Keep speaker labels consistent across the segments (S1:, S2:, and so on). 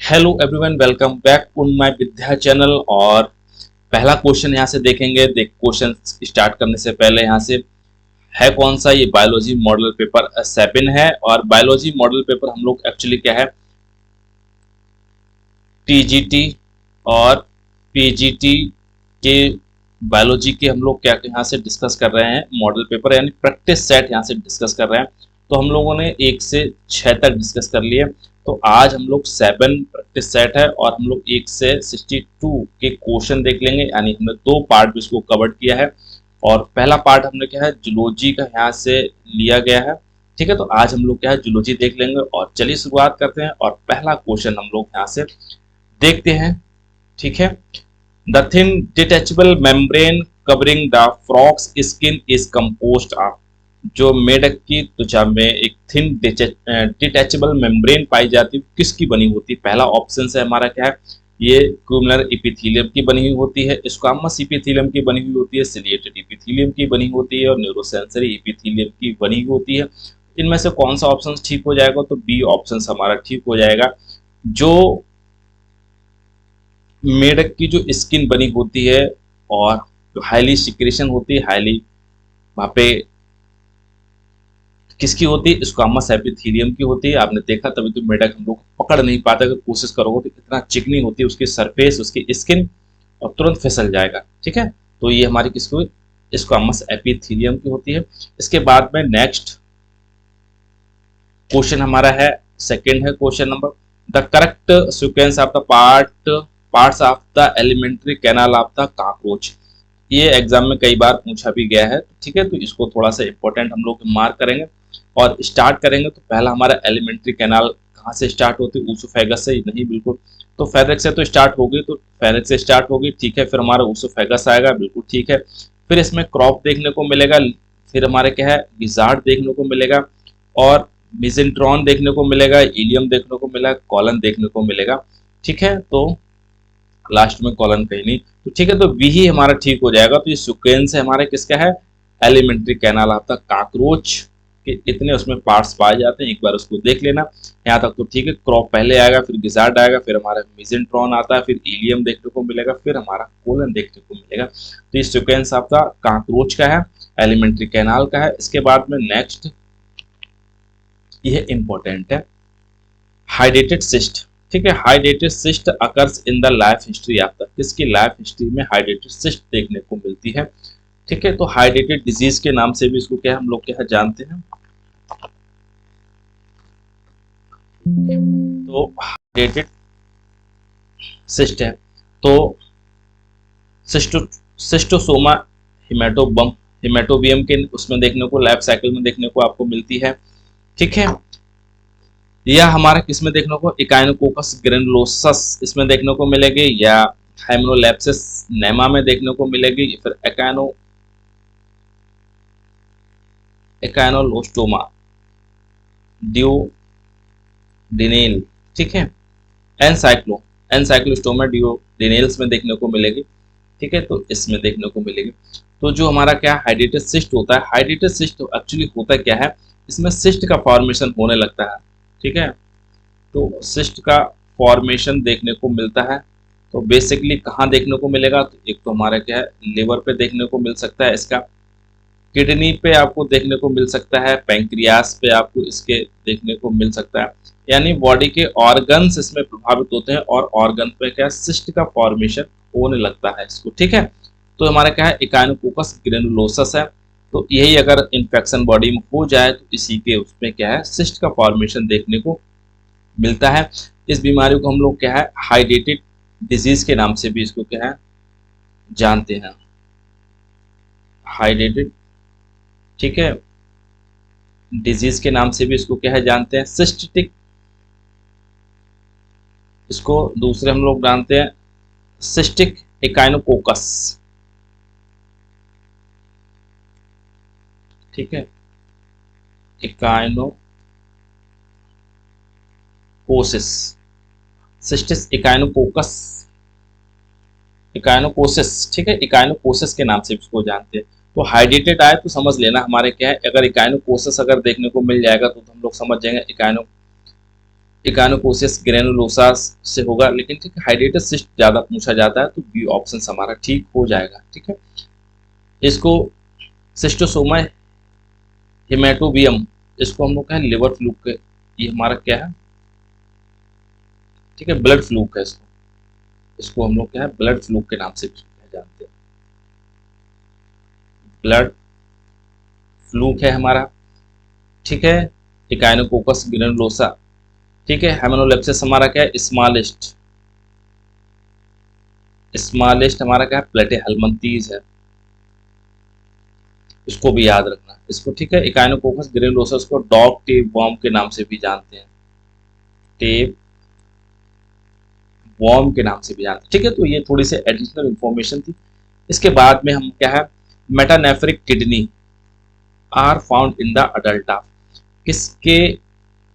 S1: Hello everyone, welcome back on my Vidya channel. और पहला question यहाँ से देखेंगे। देख, क्वेश्चन स्टार्ट करने से पहले यहाँ से है कौन सा, ये बायोलॉजी मॉडल पेपर 7 है। और बायोलॉजी मॉडल पेपर हम लोग एक्चुअली क्या है, टीजीटी और पीजीटी के बायोलॉजी के हम लोग क्या यहाँ से डिस्कस कर रहे हैं। मॉडल पेपर यानी प्रैक्टिस सेट यहाँ से डिस्कस कर रहे हैं। तो हम लोगों ने 1 से 6 तक डिस्कस कर लिए। तो आज हम लोग 7 प्रैक्टिस सेट है और हम लोग 1 से 62 के क्वेश्चन देख लेंगे। यानी हमने 2 पार्ट में इसको कवर किया है। और पहला पार्ट हमने क्या है, जूलॉजी का यहाँ से लिया गया है। ठीक है, तो आज हम लोग क्या है, जूलॉजी देख लेंगे। और चलिए शुरुआत करते हैं और पहला क्वेश्चन हम लोग यहाँ से देखते हैं। ठीक है, the thin detachable membrane covering the frog's skin is composed of. जो मेढक की त्वचा में एक थिन डिटैचेबल मेम्ब्रेन पाई जाती है, किसकी बनी होती है? पहला ऑप्शन है हमारा क्या है, ये क्यूमुलर एपिथेलियम की बनी हुई होती है, स्क्वामस एपिथेलियम की बनी हुई होती है, सिलिएटेड एपिथेलियम की बनी होती है और न्यूरोसेंसरी एपिथेलियम की बनी हुई होती है। इनमें से कौन सा ऑप्शन ठीक हो जाएगा? तो बी ऑप्शन हमारा ठीक हो जाएगा। जो मेढक की जो स्किन बनी होती है और हाईली सिक्रेशन होती है, हाईली वहां पे किसकी होती है? स्क्वामस एपिथेलियम की होती है। आपने देखा, तभी तो मेढक हम लोग पकड़ नहीं पाते। अगर कोशिश करोगे तो इतना चिकनी होती है उसकी सरफेस, उसकी स्किन, और तुरंत फिसल जाएगा। ठीक है, तो ये हमारी किसकी? स्क्वामस एपिथेलियम की होती है। इसके बाद में नेक्स्ट क्वेश्चन हमारा है, सेकेंड है question number, the correct sequence of the parts of the alimentary canal of the cockroach. ये एग्जाम में कई बार पूछा भी गया है। ठीक है, तो इसको थोड़ा सा इंपॉर्टेंट हम लोग मार्क करेंगे और स्टार्ट करेंगे। तो पहला हमारा एलिमेंट्री कैनाल कहाँ से स्टार्ट होती है? ऊसोफेगस से? नहीं, बिल्कुल। तो फेरेक्स से तो स्टार्ट होगी, तो फेरेक्स से स्टार्ट होगी। ठीक है, फिर हमारा ऊसोफेगस आएगा, बिल्कुल ठीक है। फिर इसमें क्रॉप देखने को मिलेगा, फिर हमारे क्या है, गिजार्ड देखने को मिलेगा, और मिजेंट्रॉन देखने को मिलेगा, इलियम देखने को मिलेगा, कॉलन देखने को मिलेगा। ठीक है, तो लास्ट में कॉलन कहीं नहीं। तो ठीक है, तो बी ही हमारा ठीक हो जाएगा। तो ये सिक्वेंस है हमारा किसका है? Alimentary canal of the cockroach के इतने उसमें पार्ट्स पाए जाते हैं, एक बार उसको देख लेना। यहाँ तक तो ठीक है। क्रॉप पहले आएगा, फिर गिजार्ड आएगा, फिर हमारा मिजेंट्रॉन आता है, फिर इलियम देखने को मिलेगा, फिर हमारा कोलन देखने को मिलेगा। तो ये सिक्वेंस ऑफ द कॉकरोच का है, एलिमेंट्री कैनाल का है। इसके बाद में नेक्स्ट, यह इंपॉर्टेंट है, हाइड्रेटेड सिस्ट। ठीक है, hydrated cyst occurs in the life history of the. किसकी लाइफ हिस्ट्री में हाइड्रेटेड सिस्ट देखने को मिलती है? ठीक है, तो हाइड्रेटेड डिजीज के नाम से भी इसको क्या हम लोग क्या जानते हैं? तो हाइड्रेटेड सिस्ट है, तो सिस्टोसोमा हिमेटोबियम के उसमें देखने को, लाइफ साइकिल में देखने को आपको मिलती है। ठीक है, या हमारा किसमें देखने को, इकाइनोकोकस ग्रेनुलोसस इसमें देखने को मिलेगी, या हाइमेनोलेप्सिस नेमा में देखने को मिलेगी, फिर एकाइनोलोस्टोमा डियोडिनेल। ठीक है, एनसाइक्लोस्टोमा डियोडिनेल्स में देखने को मिलेगी। ठीक है, तो इसमें देखने को मिलेगी। तो जो हमारा क्या हाइड्रेटेड सिस्ट होता है, हाइड्रेटेड सिस्ट एक्चुअली होता क्या है, इसमें सिस्ट का फॉर्मेशन होने लगता है। ठीक है, तो सिस्ट का फॉर्मेशन देखने को मिलता है। तो बेसिकली कहाँ देखने को मिलेगा? तो एक तो हमारा क्या है, लिवर पे देखने को मिल सकता है इसका, किडनी पे आपको देखने को मिल सकता है, पैंक्रियास पे आपको इसके देखने को मिल सकता है। यानी बॉडी के ऑर्गन्स इसमें प्रभावित होते हैं और ऑर्गन पे क्या सिस्ट का फॉर्मेशन होने लगता है इसको। ठीक है, तो हमारा क्या है, इकाइनोकोकस ग्रेनुलोसस है। तो यही अगर इन्फेक्शन बॉडी में हो जाए तो इसी के उसमें क्या है, सिस्ट का फॉर्मेशन देखने को मिलता है। इस बीमारी को हम लोग क्या है, हाइड्रेटेड डिजीज के नाम से भी इसको क्या है जानते हैं, हाइड्रेटेड, ठीक है, डिजीज के नाम से भी इसको क्या है जानते हैं, सिस्टिक। इसको दूसरे हम लोग जानते हैं सिस्टिक इकाइनोकोकस। ठीक है, इकाइनोकोसिस, सिस्टिस इकाइनोकोकस, इकाइनोकोसिस। ठीक है, इकाइनोकोसिस के नाम से इसको जानते हैं। तो हाइड्रेटेड आए तो समझ लेना हमारे क्या है, अगर इकाइनोकोसिस अगर देखने को मिल जाएगा तो हम लोग समझ जाएंगे इकानोकोसिस ग्रेनुलोसा से होगा, लेकिन ठीक है हाइड्रेटेड सिस्ट ज़्यादा पूछा जाता है, तो बी ऑप्शन हमारा ठीक हो जाएगा। ठीक है, इसको सिस्टोसोमा हिमेटोबियम, इसको हम लोग क्या है लिवर फ्लूक, ये हमारा क्या है, ठीक है ब्लड फ्लूक है, इसको इसको हम लोग क्या है ब्लड फ्लूक के नाम से भी जानते हैं, ब्लड फ्लूक है हमारा। ठीक है, इकाइनोकोकस ग्रेनुलोसा, ठीक है, हेमेनोलेप्सिस हमारा क्या है स्मॉलेस्ट, स्मॉलेस्ट हमारा क्या है प्लेटेहेल्मिन्थेस है, इसको भी याद रखना इसको। ठीक है, इकाइनोकोकस ग्रेनुलोसा को डॉग टेप वर्म के नाम से भी जानते हैं, टेप वर्म के नाम से भी जानते हैं। ठीक है, तो ये थोड़ी सी एडिशनल इंफॉर्मेशन थी। इसके बाद में हम क्या है metanephric kidney are found in the adult, किसके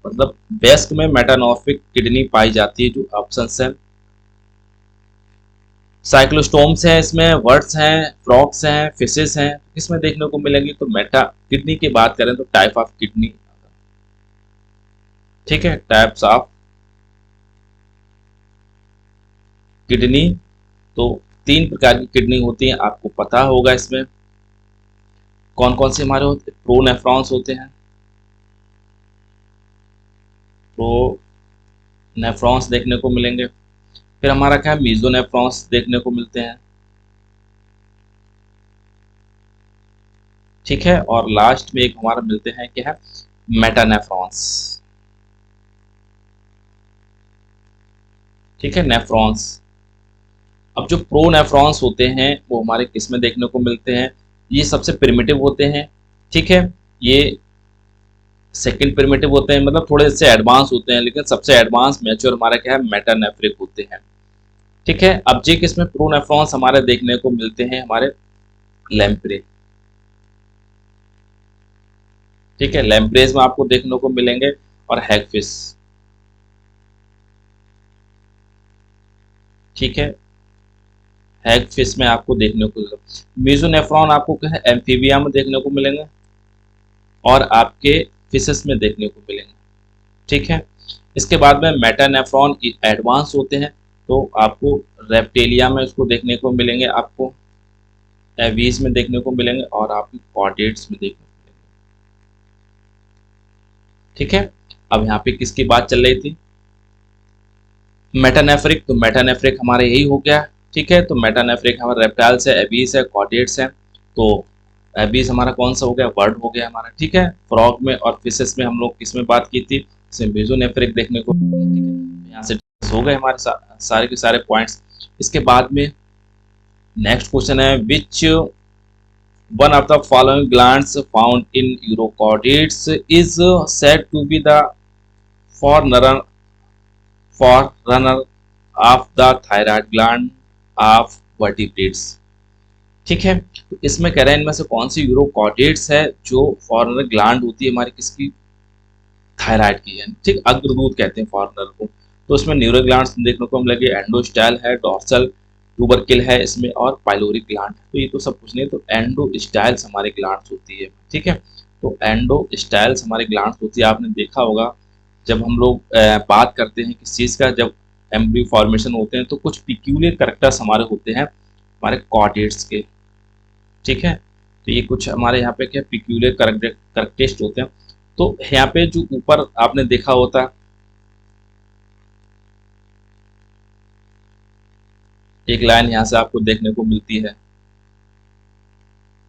S1: मतलब बेस्ट में मेटानॉर्फिक किडनी पाई जाती है, जो ऑप्शन है साइक्लोस्टोम्स हैं, इसमें वर्ड्स हैं, फ्रॉक्स हैं, फिशेस हैं, किसमें देखने को मिलेंगी, तो मेटा किडनी की बात करें तो टाइप ऑफ किडनी, ठीक है टाइप्स ऑफ किडनी, तो 3 प्रकार की किडनी होती हैं, आपको पता होगा। इसमें कौन कौन से हमारे होते हैं, प्रोनेफ्रॉन्स होते हैं, प्रोनेफ्रॉन्स देखने को मिलेंगे, फिर हमारा क्या है मीजोनेफ्रॉन्स देखने को मिलते हैं, ठीक है, और लास्ट में एक हमारा मिलते हैं क्या है मेटानेफ्रॉन्स, ठीक है नेफ्रॉन्स। अब जो प्रोनेफ्रॉन्स होते हैं वो हमारे किस में देखने को मिलते हैं, ये सबसे प्रिमिटिव होते हैं, ठीक है, ये सेकंड प्रिमिटिव होते हैं, मतलब थोड़े से एडवांस होते हैं, लेकिन सबसे एडवांस मैच्योर हमारा क्या है मेटानेफ्रिक होते हैं। ठीक है, अब जी किसमें प्रोनेफ्रॉन्स हमारे देखने को मिलते हैं, हमारे लैम्प्रे, ठीक है लैम्प्रेज में आपको देखने को मिलेंगे, और हैगफिश, ठीक है हैगफिश में आपको देखने को मिलेगा। मीजोनेफ्रॉन आपको क्या है एम्फीबिया में देखने को मिलेंगे, और आपके फिशेस में देखने को मिलेंगे। ठीक है, इसके बाद में मेटानेफ्रॉन एडवांस होते हैं, तो आपको रेप्टेलिया में उसको देखने को मिलेंगे, आपको एवीज में देखने को मिलेंगे, और आपको कॉर्डेट्स में देखने को मिलेंगे। ठीक है, अब यहाँ पे किसकी बात चल रही थी, मेटानेफ्रिक, तो मेटानेफ्रिक हमारा यही हो गया। ठीक है, तो मेटानेफ्रिक हमारा रेप्टाइल्स है, एबीज है, कॉर्डेट्स है, तो एबीज हमारा कौन सा हो गया वर्ड हो गया हमारा। ठीक है, फ्रॉग में और फिशेस में हम लोग किस में बात की थी, इसमें मेसोनेफ्रिक देखने को, ठीक है यहाँ से हो गए हमारे सारे के सारे पॉइंट्स। इसके बाद में नेक्स्ट क्वेश्चन है which one of the following glands found in urochordates is said to be the forerunner of the thyroid gland of vertebrates. ठीक है, तो इसमें कह रहे हैं इनमें से कौन सी यूरोकॉर्डेट्स है जो फॉरनर ग्लैंड होती है हमारी किसकी, थायराइड की है, ठीक अग्रदूत कहते हैं फॉरनर को। तो इसमें न्यूरल ग्लैंड्स देखने को मिलेंगे, एंडोस्टाइल है, डॉर्सल ट्यूबरकिल है इसमें, और पाइलोरी ग्लैंड, तो ये तो सब कुछ नहीं, तो एंडोस्टाइल्स हमारे ग्लैंड्स होती है। ठीक है, तो एंडोस्टाइल्स हमारे ग्लैंड्स होती है, आपने देखा होगा जब हम लोग बात करते हैं किस चीज़ का, जब एम्ब्रियो फॉर्मेशन होते हैं तो कुछ पिक्यूलियर कैरेक्टर्स हमारे होते हैं हमारे कॉर्डेट्स के। ठीक है, तो ये कुछ हमारे यहाँ पे क्या पिक्यूलियर कैरेक्टरिस्टिक्स होते हैं। तो यहाँ पे जो ऊपर आपने देखा होता एक लाइन यहाँ से आपको देखने को मिलती है,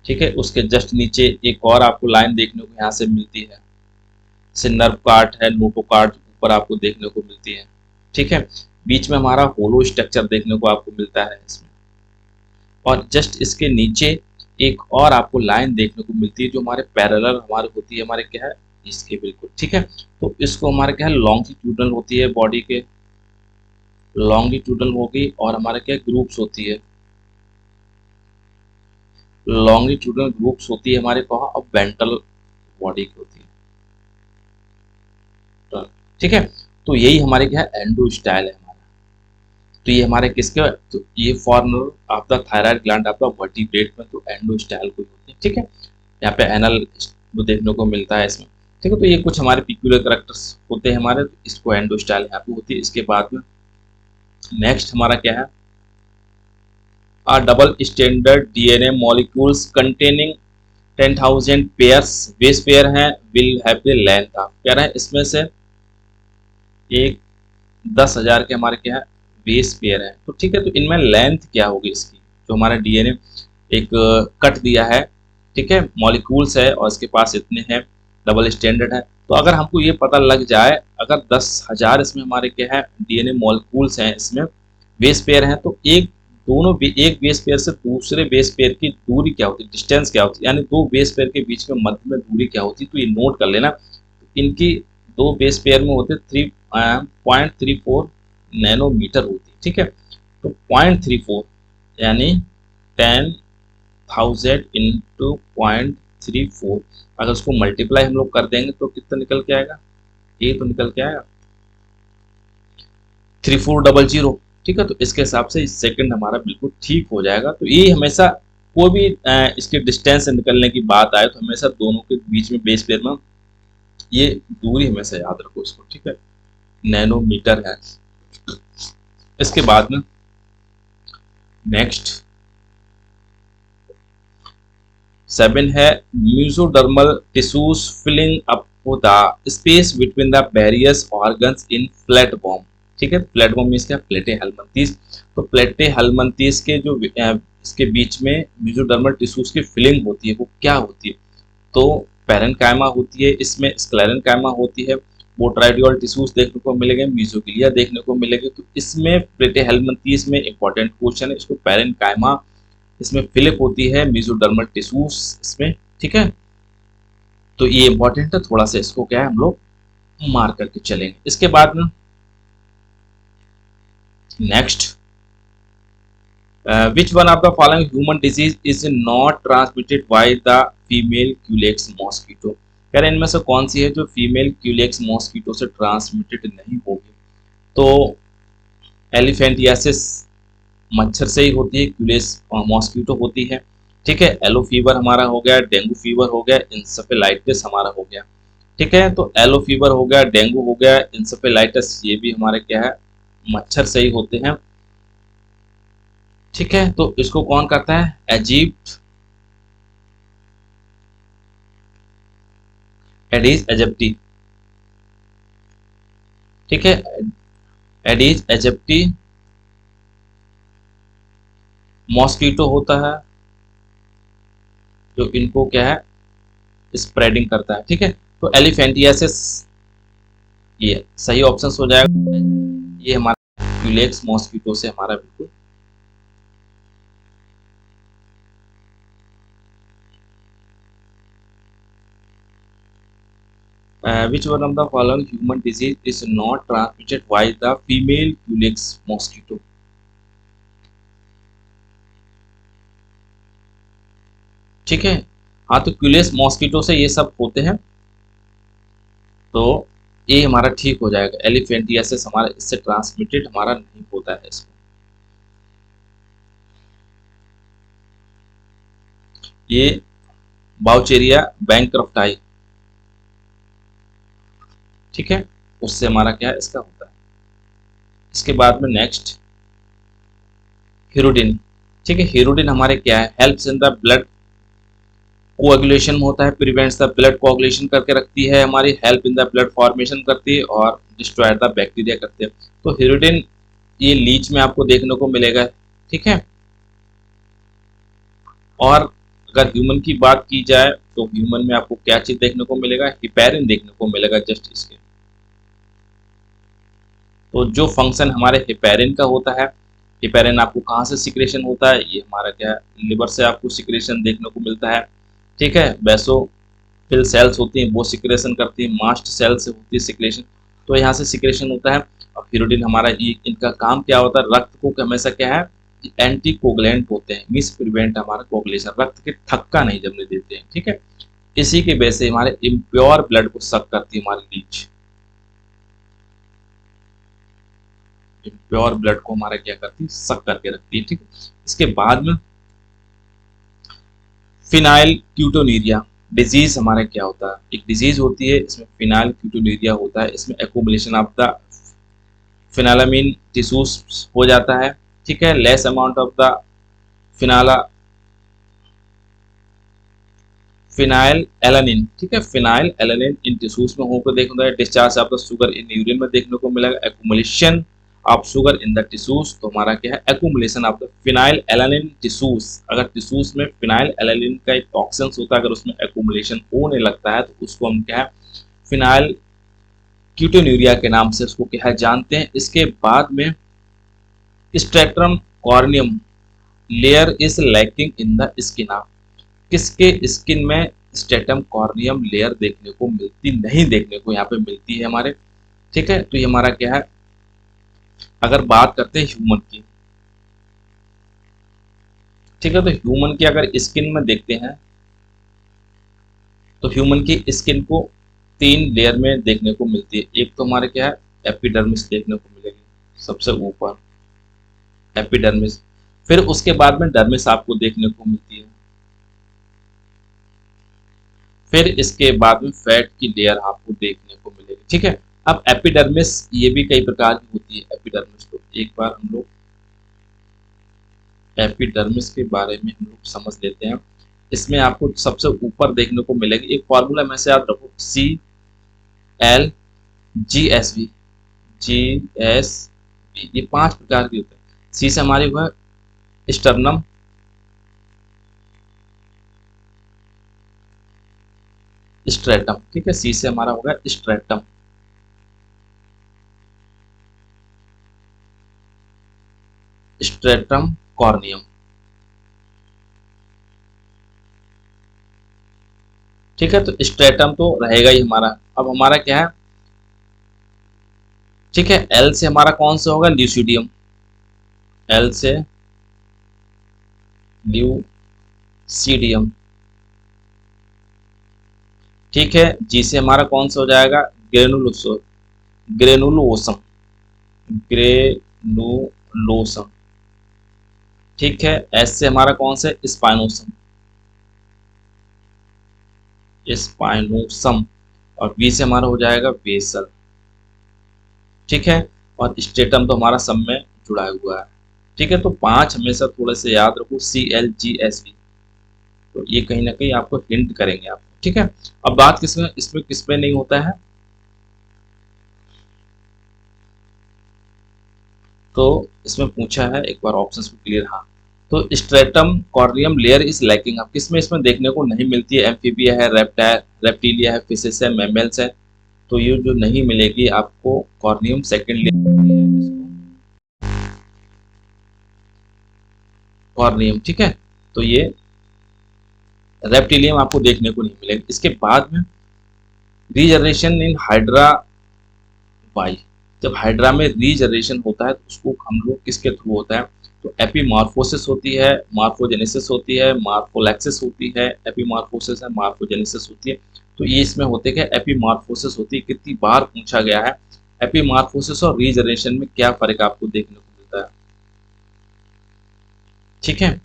S1: ठीक है, उसके जस्ट नीचे एक और आपको लाइन देखने को यहाँ से मिलती है, सिनर्व कार्ट है, नोटोकार्ट ऊपर आपको देखने को मिलती है। ठीक है, बीच में हमारा होलो स्ट्रक्चर देखने को आपको मिलता है इसमें, और जस्ट इसके नीचे एक और आपको लाइन देखने को मिलती है जो हमारे पैरेलल हमारे होती है, हमारे क्या है इसके बिल्कुल। ठीक है, तो इसको हमारे क्या है लॉन्गिट्यूडनल होती है, बॉडी के लॉन्गिट्यूडनल होगी, और हमारे क्या ग्रुप्स होती है, लॉन्गिट्यूडनल ग्रुप्स होती है हमारे कहा, और वेंट्रल बॉडी की होती है। ठीक है, तो यही हमारे क्या है एंडोस्टाइल है हमारा। तो ये हमारे किसके, तो ये former of the thyroid gland of the vertebrate में, तो एंडोस्टाइल को होती है। ठीक है, यहाँ पे एनल देखने को मिलता है इसमें। ठीक है। तो ये कुछ हमारे पिक्यूलर करेक्टर्स होते हैं हमारे, तो इसको एंडोस्टाइल यहाँ पे होती है। इसके बाद में नेक्स्ट हमारा क्या है, a double standard DNA molecules containing 10,000 pairs base pair हैं will have the length of, कह रहा है इसमें से एक 10,000 के हमारे क्या है बेस पेयर है। तो ठीक है, तो इनमें लेंथ क्या होगी इसकी, जो हमारा डीएनए एक कट दिया है, ठीक है, मॉलिक्यूल्स है और इसके पास इतने हैं, डबल स्टैंडर्ड है। तो अगर हमको ये पता लग जाए, अगर 10,000 इसमें हमारे क्या है डीएनए मॉलिक्यूल्स हैं, इसमें बेस पेयर हैं, तो एक बेस पेयर से दूसरे बेस पेयर की दूरी क्या होती है, डिस्टेंस क्या होती है, यानी दो बेस पेयर के बीच में मध्य में दूरी क्या होती है, तो ये नोट कर लेना। इनकी दो बेस पेयर में होते 3.34 नैनोमीटर होती, ठीक है। तो 0.34 यानी 10,000 इंटू 0.34, अगर उसको मल्टीप्लाई हम लोग कर देंगे तो कितना निकल के आएगा, ये तो निकल के आएगा 3400, ठीक है। तो इसके हिसाब से सेकंड हमारा बिल्कुल ठीक हो जाएगा। तो ये हमेशा कोई भी इसके डिस्टेंस से निकलने की बात आए तो हमेशा दोनों के बीच में बेस पेयर में ये दूरी हमेशा याद रखो इसको, ठीक है, नैनोमीटर है। इसके बाद में नेक्स्ट 7 है mesodermal tissues filling up the space between the various organs in platform, ठीक है। प्लेटफॉर्म मींस क्या, प्लेटे हेलमिंथीज। तो प्लेटे हेलमिंथीज के जो इसके बीच में म्यूजोडर्मल टिश्यूज की फिलिंग होती है वो क्या होती है, तो पैरेन्काइमा होती है, इसमें स्क्लेरेन्काइमा होती है, बोट्राइडियल टिश्यूज देखने को मिलेंगे, मीजोग्लिया देखने को मिलेंगे। तो इसमें प्लेटेहेलमिन्थीज में इंपॉर्टेंट क्वेश्चन है, इसको पैरेन्काइमा इसमें फिलिप होती है, मेसोडर्मल टिश्यूज इसमें, ठीक है। तो ये इंपॉर्टेंट है, थोड़ा सा इसको क्या है हम लोग मार्क करके चलेंगे। इसके बाद में next which one of the following human disease is not transmitted by the female Culex mosquito, कह रहे इनमें से कौन सी है जो फीमेल क्यूलेक्स मॉस्किटो से ट्रांसमिटेड नहीं होगी, तो एलिफेंटियासिस मच्छर से ही होती है, क्यूलेक्स मॉस्किटो होती है, ठीक है। एलो फीवर हमारा हो गया, डेंगू फीवर हो गया, इंसेफेलाइटिस हमारा हो गया, ठीक है। तो एलो फीवर हो गया, डेंगू हो गया, इंसेफेलाइटिस ये भी हमारे क्या है मच्छर से ही होते हैं, ठीक है। तो इसको कौन करता है, एजिप्ट एडिस एजिप्टी, ठीक है, एडिस एजिप्टी मॉस्किटो होता है जो इनको क्या है स्प्रेडिंग करता है, ठीक है। तो एलिफेंटियासिस ये सही ऑप्शन हो जाएगा, ये हमारा क्यूलेक्स मॉस्किटो से हमारा बिल्कुल which one of the following human disease is not transmitted by the female Culex mosquito, ठीक है। हाँ, तो क्यूलेक्स मॉस्किटो से ये सब होते हैं, तो ये हमारा ठीक हो जाएगा। एलिफेंटियासिस हमारा इससे ट्रांसमिटेड हमारा नहीं होता है इसमें। ये बाउचेरिया बैंक्रफ्टाई, ठीक है, उससे हमारा क्या है इसका होता है। इसके बाद में नेक्स्ट हिरोडिन, ठीक है। हिरोडिन हमारे क्या है, helps in the blood coagulation में होता है, प्रिवेंट्स द ब्लड कोएगुलेशन करके रखती है हमारी, help in the blood formation करती है और डिस्ट्रॉय द बैक्टीरिया करती है। तो हिरोडिन ये लीच में आपको देखने को मिलेगा, ठीक है। और अगर ह्यूमन की बात की जाए तो ह्यूमन में आपको क्या चीज देखने को मिलेगा, हिपैरिन देखने को मिलेगा जस्ट इसके। तो जो फंक्शन हमारे हिपैरिन का होता है, हिपैरिन आपको कहाँ से सिक्रेशन होता है, ये हमारा क्या है लिवर से आपको सिक्रेशन देखने को मिलता है, ठीक है। बेसोफिल सेल्स होती हैं वो सिक्रेशन करती है, मास्ट सेल से होती है सिक्रेशन, तो यहाँ से सिक्रेशन होता है। और हिरोडिन हमारा इनका काम क्या होता है, रक्त को हमेशा क्या है एंटी कोगुलेंट होते हैं, मिस प्रिवेंट हमारा कोगुलेशन, रक्त के थक्का नहीं जमने देते हैं, ठीक है। इसी के वजह से हमारे इम्प्योर ब्लड को सक करती है हमारी लीच, प्योर ब्लड को हमारा क्या करती है सक करके रखती है, ठीक है। इसके बाद में फिनाइल क्यूटोनीरिया, डिजीज हमारे क्या होता है, एक डिजीज होती है, इसमें फिनाइल कीटोन्यूरिया होता है, इसमें accumulation of the phenylalanine tissues हो जाता है, ठीक है। Less amount of the phenyl phenyl alanine, ठीक है, फिनाइल एलानिन इन टिश्यूज में होकर देखने को, discharge of the sugar in urine में देखने को मिलेगा, accumulation of sugar in the tissues, तो हमारा क्या है, accumulation of the phenyl alanine tissues. अगर टिश्यूज में फिनाइल एलानिन का एक टॉक्सिन्स होता है, अगर उसमें एक्यूमुलेशन होने लगता है तो उसको हम क्या है, फिनाइल कीटोन्यूरिया के नाम से उसको क्या है जानते हैं। इसके बाद में stratum corneum layer is lacking in the skin of, किसके स्किन में स्ट्रेटम कॉर्नियम लेयर देखने को मिलती नहीं, देखने को यहाँ पे मिलती है हमारे, ठीक है। तो ये हमारा क्या है, अगर बात करते हैं ह्यूमन की, ठीक है, तो ह्यूमन की अगर स्किन में देखते हैं तो ह्यूमन की स्किन को 3 लेयर में देखने को मिलती है। एक तो हमारे क्या है, एपिडर्मिस देखने को मिलेगी सबसे ऊपर, एपिडर्मिस, फिर उसके बाद में डर्मिस आपको देखने को मिलती है, फिर इसके बाद में फैट की लेयर आपको देखने को मिलेगी, ठीक है। अब एपिडर्मिस ये भी कई प्रकार की होती है, एपिडर्मिस तो एक बार हम लोग एपिडर्मिस के बारे में हम लोग समझ लेते हैं। इसमें आपको सबसे ऊपर देखने को मिलेगी, एक फॉर्मूला में से याद रखो, CL GSV, ये 5 प्रकार के होते हैं। सी से हमारी हुआ स्टर्नम, स्ट्रेटम, ठीक है, सी से हमारा होगा स्ट्रेटम, स्ट्रेटम कॉर्नियम, ठीक है। तो स्ट्रेटम तो रहेगा ही हमारा। अब हमारा क्या है, ठीक है, एल से हमारा कौन सा होगा, ल्यूसीडियम, एल से ल्यूसीडियम, ठीक है। जी से हमारा कौन सा हो जाएगा, ग्रेनुलोसम, ग्रेनुलोसम, ग्रेनुलोसम, ठीक है। एस से हमारा कौन सा, स्पाइनोसम, स्पाइनोसम, और बी से हमारा हो जाएगा बेसल, ठीक है। और स्टेटम तो हमारा सब में जुड़ा हुआ है, ठीक है। तो 5 हमेशा थोड़े से याद रखो, CLGSV, तो ये कहीं ना कहीं आपको हिंट करेंगे आपको, ठीक है। अब बात किसमें, इसमें किसमें नहीं होता है, तो इसमें पूछा है एक बार ऑप्शंस को क्लियर, हाँ, तो stratum corneum layer is lacking, अब किसमें इसमें देखने को नहीं मिलती है, एम्फीबिया है, रेप्टिलिया है, फिशेस है, मैमल्स है, तो ये जो नहीं मिलेगी आपको कॉर्नियम सेकेंड लेयर कॉर्नियम, ठीक है। तो ये रेप्टिलियम आपको देखने को नहीं मिलेगा। इसके बाद में रीजनरेशन इन हाइड्रा वाई, जब हाइड्रा में रीजनरेशन होता है तो उसको हम लोग किसके थ्रू होता है, तो एपीमॉर्फोसिस होती है, मॉर्फोजेनेसिस होती है, मॉर्फोलैक्सिस होती है, एपीमॉर्फोसिस है, मॉर्फोजेनेसिस होती है। तो ये इसमें होते क्या, एपीमॉर्फोसिस होती है, कितनी बार पूछा गया है, एपीमॉर्फोसिस और रीजनरेशन में क्या फर्क आपको देखने को मिलता है, ठीक है।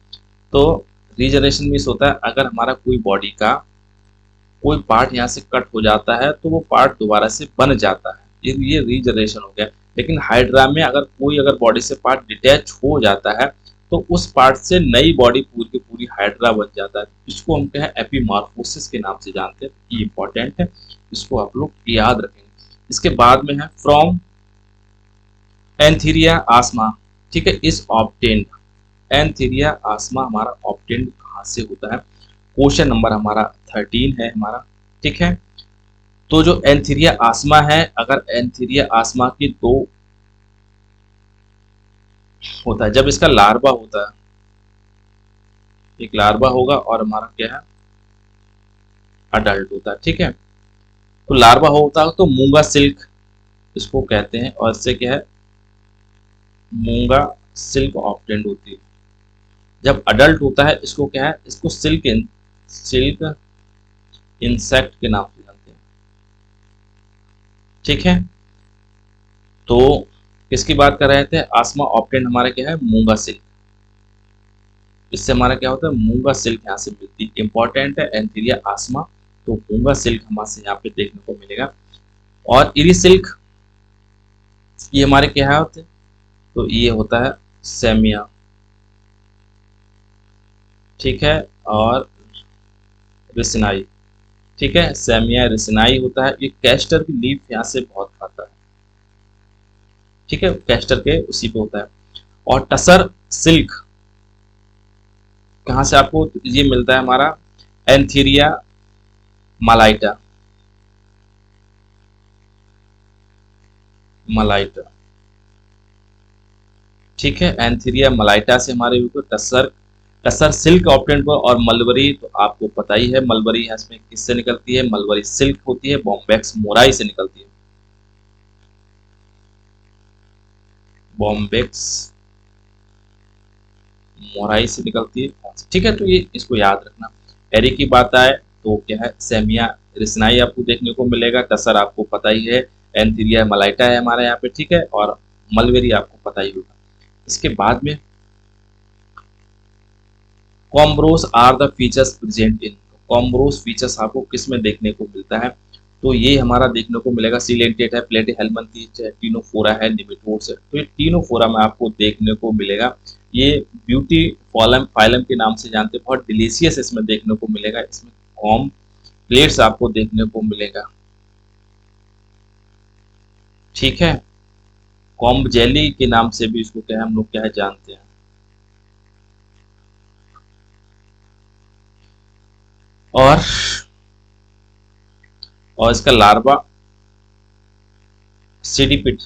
S1: तो रीजनरेशन मीन्स होता है अगर हमारा कोई बॉडी का कोई पार्ट यहाँ से कट हो जाता है तो वो पार्ट दोबारा से बन जाता है, ये रीजनरेशन हो गया। लेकिन हाइड्रा में अगर बॉडी से पार्ट डिटैच हो जाता है तो उस पार्ट से नई बॉडी पूरी की पूरी हाइड्रा बन जाता है, इसको हम क्या है, एपीमॉर्फोसिस के नाम से जानते हैं। ये इंपॉर्टेंट है, इसको आप लोग याद रखेंगे। इसके बाद में है फ्रॉम एंथीरिया आस्मा, ठीक है, इज ऑब्टेन्ड, एंथीरिया आस्मा हमारा ऑब्टेन्ड कहाँ से होता है, क्वेश्चन नंबर हमारा 13 है हमारा, ठीक है। तो जो एंथीरिया आस्मा है, अगर एंथीरिया आस्मा की 2 होता है, जब इसका लार्वा होता है, एक लार्वा होगा और हमारा क्या है, अडल्ट होता है, ठीक है। तो लार्वा होता है तो मूंगा सिल्क इसको कहते हैं, और इससे क्या है, मूंगा सिल्क ऑब्टेन्ड होती है। जब अडल्ट होता है इसको क्या है, इसको सिल्क इंसेक्ट के नाम से जानते हैं, ठीक है। तो किसकी बात कर रहे थे, आस्मा ऑब्टेन्ड हमारा क्या है, मूंगा सिल्क, इससे हमारा क्या होता है, मूंगा सिल्क यहाँ से मिलती है। इंपॉर्टेंट है एंथीरिया आस्मा तो पूंगा सिल्क हमारे यहाँ पे देखने को मिलेगा। और इरी सिल्क ये हमारे क्या होते हैं, तो ये होता है सेमिया, ठीक है। और रिसिनाई, ठीक है, सेमिया रिसिनाई होता है। ये कैस्टर की लीफ यहाँ से बहुत खाता है, ठीक है, कैस्टर के उसी पे होता है। और टसर सिल्क कहाँ से आपको ये मिलता है, हमारा एंथीरिया मलाइटा, मलाइटा, ठीक है, एंथीरिया मलाइटा से हमारे ऊपर टसर, टसर सिल्क ऑप्टेंड को। और मलबरी तो आपको पता ही है, मलबरी इसमें किससे निकलती है, मलबरी सिल्क होती है, बॉम्बेक्स मोराई से निकलती है, बॉम्बेक्स मोराई से निकलती है, ठीक है। तो ये इसको याद रखना। एरी की बात आए तो क्या है, सेमिया रिसनाई आपको देखने को मिलेगा, टसर आपको पता ही है, एंथीरिया मलाइटा है हमारे यहाँ पे, ठीक है। और मलबेरी आपको पता ही होगा। इसके बाद में कॉम्ब्रोस are the features present in, कॉम्ब्रोस फीचर्स आपको किस में देखने को मिलता है, तो ये हमारा देखने को मिलेगा सीलेंटेट है, प्लेटीहेल्मिन्थस है, टीनोफोरा है, निमेटोड्स है। तो ये टीनोफोरा में आपको देखने को मिलेगा। ये ब्यूटी फॉलम फाइलम के नाम से जानते हैं, बहुत डिलीशियस इसमें देखने को मिलेगा। इसमें कॉम प्लेट्स आपको देखने को मिलेगा, ठीक है। कॉम्ब जेली के नाम से भी इसको क्या है, हम लोग क्या है जानते हैं। और इसका लार्वा सीडीपिट,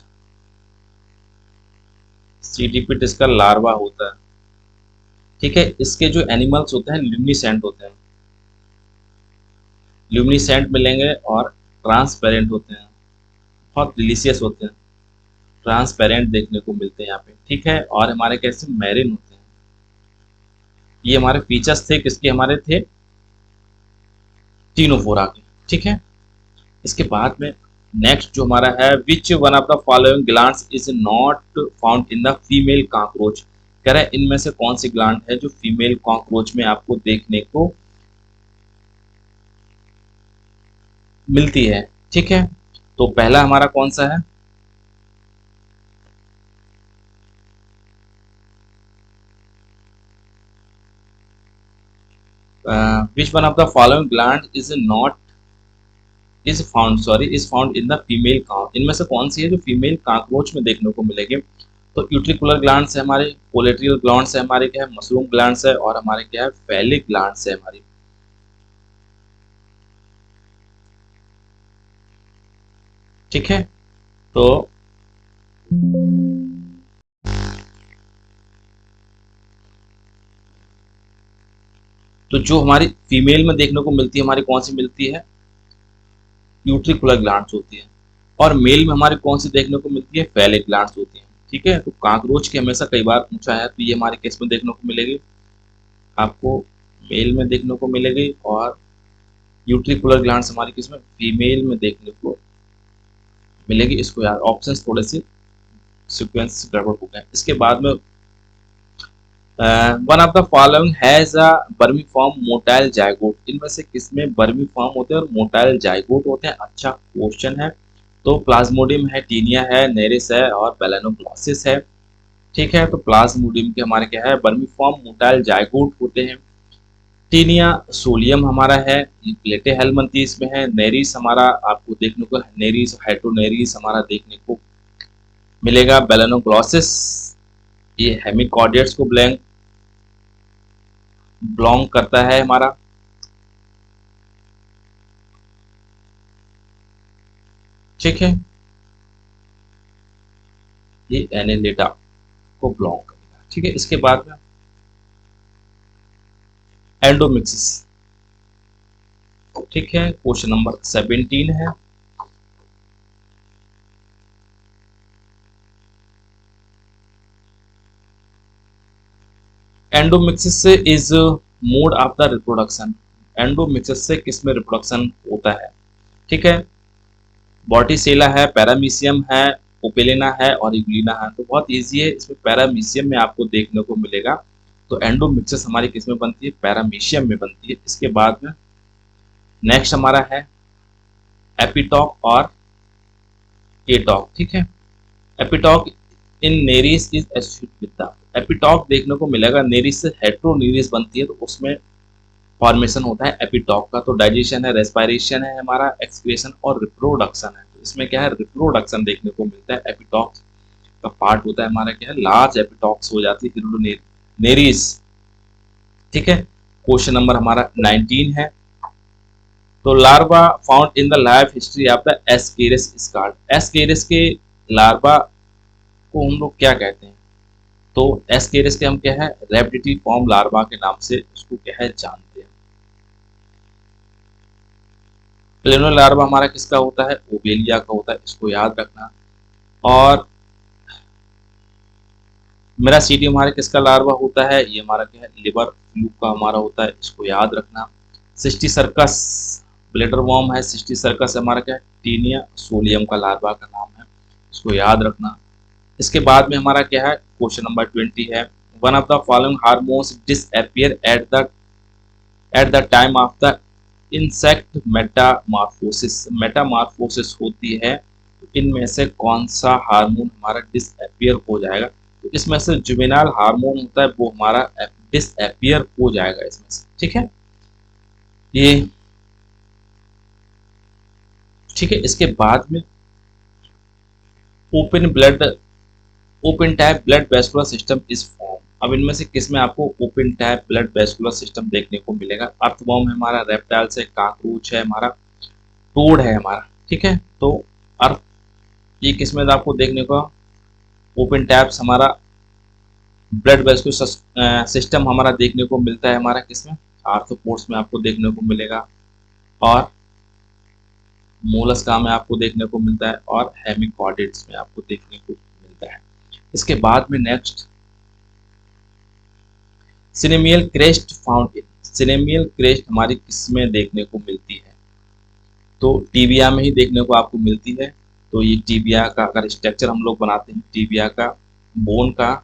S1: सीडीपिट इसका लार्वा होता है, ठीक है। इसके जो एनिमल्स होते हैं ल्यूमिनेसेंट होते हैं, ल्यूमिनेसेंट मिलेंगे और ट्रांसपेरेंट होते हैं, बहुत डिलीशियस होते हैं, ट्रांसपेरेंट देखने को मिलते हैं यहाँ पे, ठीक है। और हमारे कैसे मैरिन होते हैं। ये हमारे फीचर्स थे, किसके हमारे थे, टीनोफोरा के, ठीक है। इसके बाद में नेक्स्ट जो हमारा है, which one of the following glands is not found in the female cockroach, कह रहा है इनमें से कौन सी ग्लैंड है जो फीमेल कॉकरोच में आपको देखने को मिलती है, ठीक है। तो पहला हमारा कौन सा है, which one of the following gland is not is found, sorry, is found in the female काक, इनमें से कौन सी है जो फीमेल कॉकरोच में देखने को मिलेगी। तो यूट्रिकुलर ग्लैंड्स है हमारे, पोलिट्रियल ग्लैंड्स है हमारे, क्या है मशरूम ग्लैंड्स है, और हमारे क्या है फैलिक ग्लैंड्स है हमारी, ठीक है। तो जो हमारी फीमेल में देखने को मिलती है, हमारी कौन सी मिलती है, यूट्रिकुलर ग्लैंड्स होती है। और मेल में हमारे कौन सी देखने को मिलती है, फैलिक ग्लैंड्स होती है, ठीक है। तो कॉकरोच की हमेशा कई बार पूछा है, तो ये हमारे केस में देखने को मिलेगी, आपको मेल में देखने को मिलेगी। और यूट्रिकुलर ग्लैंड्स हमारी किस में, फीमेल में देखने को मिलेगी। इसको यार ऑप्शंस थोड़े से सीक्वेंस गड़बड़ हो गए। इसके बाद में one of the following has a vermiform motile zygote, इनमें से किसमें बर्मीफॉर्म होते हैं और मोटाइल जाइगोट होते हैं, अच्छा क्वेश्चन है। तो प्लाज्मोडियम है, टीनिया है, नेरिस है, और बेलेनोग्लॉसिस है, ठीक है। तो प्लाज्मोडियम के हमारे क्या है, बर्मीफॉर्म मोटाइल जाइगोट होते हैं। टीनिया सोलियम हमारा है, ये प्लेटीहेल्मिन्थस में है। नेरिस हमारा आपको देखने को, नेरिस हेट्रोनेरिस हमारा देखने को मिलेगा। बेलेनोग्लॉसिस ये हेमिकॉर्डियट्स को बिलोंग करता है हमारा, ठीक है। ये एनेलिडा को बिलोंग करेगा, ठीक है। इसके बाद में एंडोमिक्सिस, ठीक है, क्वेश्चन नंबर 17 है। एंडोमिक्सिस से is mode of the reproduction, endomixis से किस में रिप्रोडक्शन होता है, ठीक है। बॉटीसेला है, पैरामीशियम है, ओपेलिना है, और इग्लिना है। तो बहुत इजी है, इसमें पैरामीशियम में आपको देखने को मिलेगा। तो एंडोमिक्सिस हमारी किस में बनती है, पैरामीशियम में बनती है। इसके बाद में नेक्स्ट हमारा है एपिटॉक और केटॉक, ठीक है। Epitoke in Nereis is associated with the, epitoke देखने को मिलेगा, नेरिस से हेट्रोनेरिस बनती है तो उसमें फॉर्मेशन होता है एपिटॉक का। तो डाइजेशन है, रेस्पिरेशन है हमारा, एक्सक्रीशन और रिप्रोडक्शन है। तो इसमें क्या है, रिप्रोडक्शन देखने को मिलता है। एपिटॉक का पार्ट होता है हमारा क्या है, लार्ज एपिटॉक्स हो जाती है हिरुडोनेरिस, ठीक है। क्वेश्चन नंबर हमारा 19 है। तो larva found in the life history of the ascaris is called, ascaris के लार्वा को हम लोग क्या कहते हैं, तो एस्केरिस के हम क्या है, रेप्टिटी फॉर्म लार्वा के नाम से उसको क्या है जानते हैं। प्लेनो लार्वा हमारा किसका होता है, ओबेलिया का होता है, इसको याद रखना। और मेरा सीडी हमारे किसका लार्वा होता है, ये हमारा क्या है, लिवर फ्लूक का हमारा होता है, इसको याद रखना। सिस्टी सर्कस ब्लेडर वॉर्म है, सिस्टी सर्कस हमारा क्या है, टीनिया सोलियम का लार्वा का नाम है, इसको याद रखना। इसके बाद में हमारा क्या है, क्वेश्चन नंबर 20 है। One of the following hormones disappear at the time of the insect Metamorphosis, Metamorphosis होती है तो इनमें से कौन सा हार्मोन हमारा डिसअपियर हो जाएगा, तो इसमें से जुवेनाइल हार्मोन होता है वो हमारा डिसअपियर हो जाएगा इसमें से, ठीक है ये, ठीक है। इसके बाद में open blood, open type blood vascular system is form. अब इनमें से किस में आपको open type blood vascular system देखने को मिलेगा, अर्थवॉर्म है हमारा, रेप्टाइल्स है, काकरोच है हमारा, टोड है हमारा, ठीक है। तो अर्थ ये किस में आपको देखने को, ओपन टैप्स हमारा ब्लड वेस्कुलर सिस्टम हमारा देखने को मिलता है हमारा किसमें, आर्थ्रोपोड्स में आपको देखने को मिलेगा, और मोलस्का में आपको देखने को मिलता है, और हेमिकॉर्डिड्स में आपको देखने को मिलता है। इसके बाद में next cnemial crest found in, cnemial crest हमारी किसमें देखने को मिलती है, तो टीबिया में ही देखने को आपको मिलती है। तो ये टीबिया का अगर स्ट्रक्चर हम लोग बनाते हैं, टीबिया का बोन का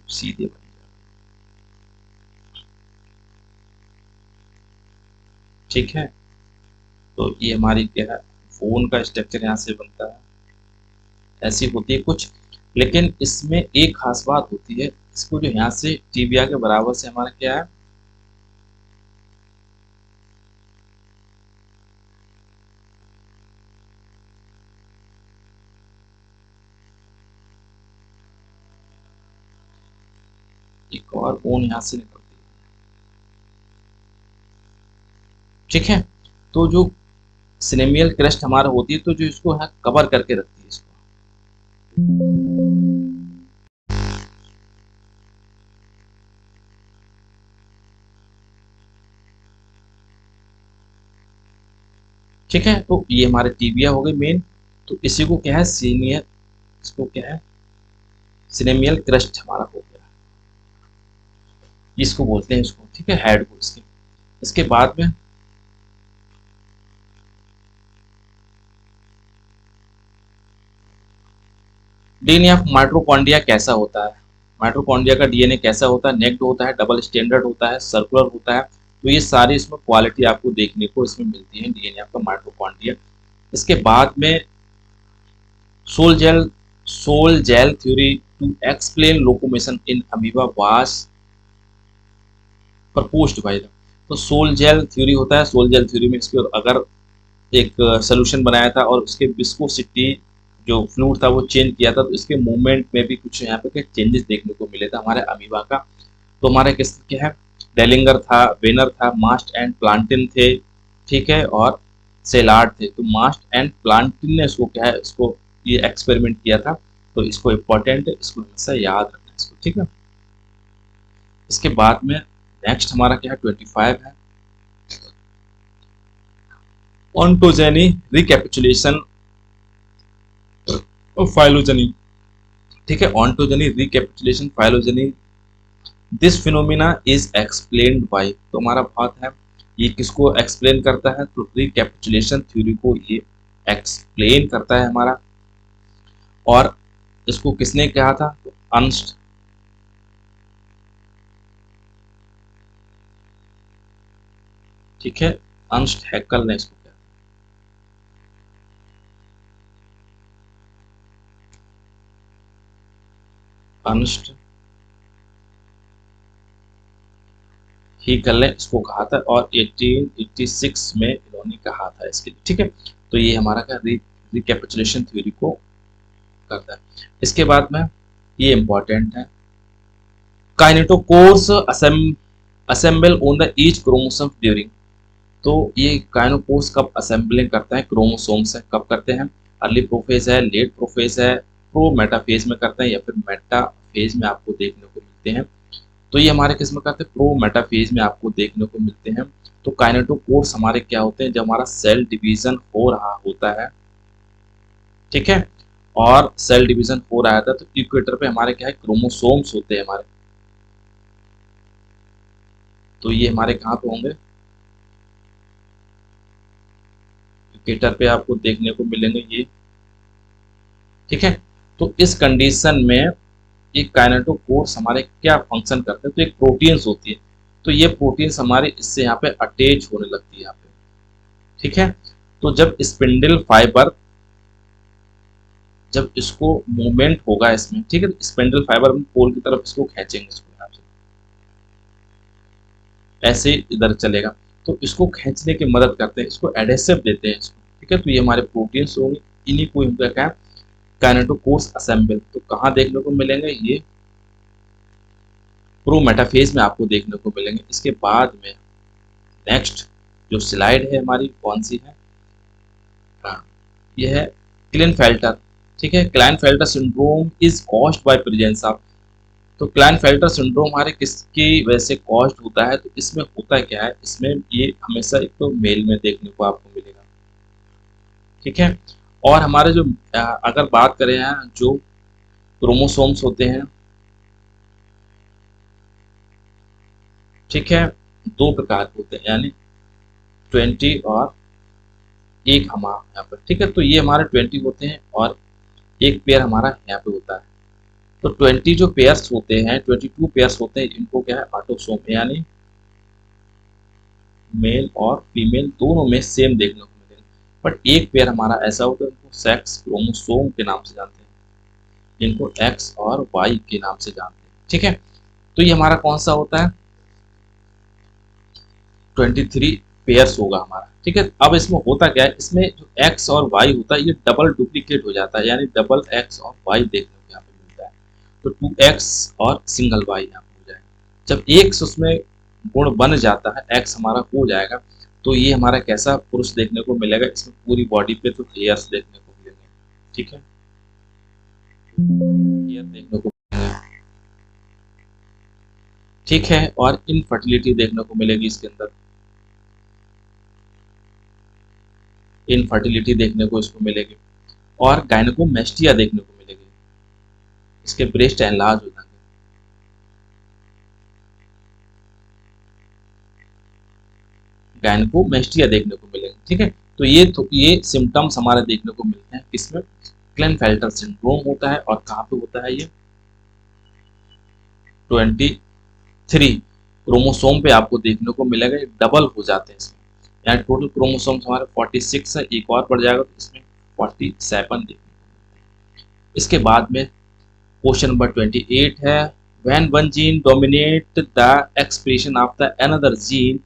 S1: सीधे बन जाएगा, ठीक है। तो ये हमारी क्या है, बोन का स्ट्रक्चर यहाँ से बनता है, ऐसी होती है कुछ। लेकिन इसमें एक खास बात होती है, इसको जो यहाँ से टीबिया के बराबर से हमारा क्या है, एक और बोन यहाँ से निकलती है, ठीक है। तो जो सिनेमियल क्रेस्ट हमारा होती है, तो जो इसको यहाँ कवर करके रखती है इसको, ठीक है। तो ये हमारे टीबिया हो गए मेन, तो इसी को क्या है सीनियर, इसको क्या है सिनेमियल क्रेस्ट हमारा हो गया, इसको बोलते हैं इसको, ठीक है, हेड को इसके। इसके बाद में डीएनए ऑफ माइटोकॉन्ड्रिया कैसा होता है, माइटोकॉन्ड्रिया का डीएनए कैसा होता है, नेक्ड होता है, डबल स्टैंडर्ड होता है, सर्कुलर होता है। तो ये सारी इसमें क्वालिटी आपको देखने को इसमें मिलती है डीएनए आपका माइटोकॉन्ड्रिया। इसके बाद में sol gel, sol gel theory to explain locomotion in amoeba was proposed by the, तो सोल जेल थ्योरी होता है, सोल जेल थ्योरी में इसके अगर एक सोल्यूशन बनाया था और उसके विस्कोसिटी जो फ्लूइड था वो चेंज किया था, तो इसके मूवमेंट में भी कुछ यहाँ पे चेंजेस देखने को मिले थे हमारे अमीबा का। तो हमारे किस क्या है, डेलिंगर था, वेनर था, मास्ट एंड प्लांटिन थे, ठीक है, और सेलार्ड थे। तो मास्ट एंड प्लांटिन ने इसको क्या है, इसको ये एक्सपेरिमेंट किया था, तो इसको इम्पोर्टेंट है, इसको हमेशा याद रखना इसको, ठीक है। इसके बाद में नेक्स्ट हमारा क्या है 25 है, ऑन्टोजेनी रिकैपिचुलेशन फाइलोजेनी, ठीक है, ontogeny recapitulation phylogeny, this phenomena is explained bye, तो हमारा बात है ये किसको एक्सप्लेन करता है, तो रिकैपिचुलेशन थ्योरी को ये एक्सप्लेन करता है हमारा। और इसको किसने कहा था, तो अर्नस्ट, ठीक है, अर्नस्ट हैक्कल ने इसको किया। अर्नस्ट हैक्कल ने इसको कहा था और 1886 में इन्होंने कहा था इसके लिए, ठीक है। तो ये हमारा क्या रिकैपिचुलेशन थ्योरी को करता है। इसके बाद में ये इंपॉर्टेंट है, kinetochores assemble on the each chromosome during. तो ये काइनेटोकोर्स कब असेंबलिंग करता है क्रोमोसोम से, कब करते हैं? अर्ली प्रोफेज है, लेट प्रोफेज है, प्रो मेटाफेज में करते हैं या फिर मेटाफेज में आपको देखने को मिलते हैं। तो ये हमारे किस में करते हैं? प्रो मेटाफेज में आपको देखने को मिलते हैं। तो काइनेटोकोर्स हमारे क्या होते हैं? जब हमारा सेल डिवीजन हो रहा होता है, ठीक है, और सेल डिवीजन हो रहा था तो इक्वेटर पे हमारे क्या है? क्रोमोसोम्स होते हैं हमारे। तो ये हमारे कहाँ पे होंगे? इक्वेटर पे आपको देखने को मिलेंगे ये, ठीक है। तो इस कंडीशन में एक काइनेटोकोर्स हमारे क्या फंक्शन करते हैं? तो एक प्रोटीन्स होती है, तो ये प्रोटीन्स हमारे इससे यहाँ पे अटैच होने लगती है यहाँ पे, ठीक है। तो जब स्पिंडल फाइबर, जब इसको मूवमेंट होगा इसमें, ठीक है, स्पिंडल फाइबर पोल की तरफ इसको खींचेंगे, इसको यहाँ से ऐसे इधर चलेगा, तो इसको खींचने की मदद करते हैं, इसको एडेसिव देते हैं इसको, ठीक है। तो ये हमारे प्रोटीन्स होंगे, इन्हीं को हम क्या है? Kinetochores assemble. तो कहाँ देखने को मिलेंगे? ये प्रो मेटाफेज में आपको देखने को मिलेंगे। इसके बाद में नेक्स्ट जो स्लाइड है हमारी कौन सी है? हाँ, ये है क्लिनफेल्टर, ठीक है। Klinefelter syndrome is caused by presence of. तो क्लाइनफेल्टर सिंड्रोम हमारे किसकी वजह से कॉज्ड होता है? तो इसमें होता क्या है? इसमें ये हमेशा एक तो मेल में देखने को आपको मिलेगा, ठीक है। और हमारे जो अगर बात करें यहाँ जो क्रोमोसोम्स होते हैं, ठीक है, दो प्रकार के होते हैं, यानी 20 और एक हमारा यहाँ पर, ठीक है। तो ये हमारे 20 होते हैं और एक पेयर हमारा यहाँ पे होता है। तो 20 जो पेयर्स होते हैं, 22 पेयर्स होते हैं, इनको क्या है? ऑटोसोम, यानी मेल और फीमेल दोनों में सेम देखने को मिलेगा। बट एक पेयर हमारा ऐसा होता है, उनको सेक्स क्रोमोसोम के नाम से जानते हैं, जिनको एक्स और वाई के नाम से जानते हैं, ठीक है। तो ये हमारा कौन सा होता है? 23 पेयर्स होगा हमारा, ठीक है। अब इसमें होता क्या है? इसमें जो एक्स और वाई होता है ये डबल डुप्लीकेट हो जाता है, यानी डबल एक्स और वाई देखने को यहाँ पे मिलता है। तो 2x और सिंगल वाई यहाँ पे हो जाएगा। जब एक उसमें गुण बन जाता है, एक्स हमारा हो जाएगा, तो ये हमारा कैसा पुरुष देखने को मिलेगा? इसमें पूरी बॉडी पे तो हेयर्स देखने को मिलेंगे, ठीक है, हेयर देखने को मिलेंगे, ठीक है। और इनफर्टिलिटी देखने को मिलेगी इसके अंदर, इनफर्टिलिटी देखने को इसको मिलेगी और गायनेकोमेस्टिया देखने को मिलेगी, इसके ब्रेस्ट एनलार्ज हो जाएंगे, गायनेकोमेस्टिया देखने को मिलेंगे, ठीक है। तो ये सिम्टम्स हमारे देखने को मिलते हैं किसमें? क्लेनफेल्टर सिंड्रोम होता है। और कहाँ पे होता है ये? 23 क्रोमोसोम पे आपको देखने को मिलेगा, डबल हो जाते हैं इसमें, यानी टोटल क्रोमोसोम्स हमारे 46 है, एक और बढ़ जाएगा तो इसमें 47 देखने को मिलते हैं। इसके बाद में क्वेश्चन नंबर 28 है, when one gene dominate the expression of the another gene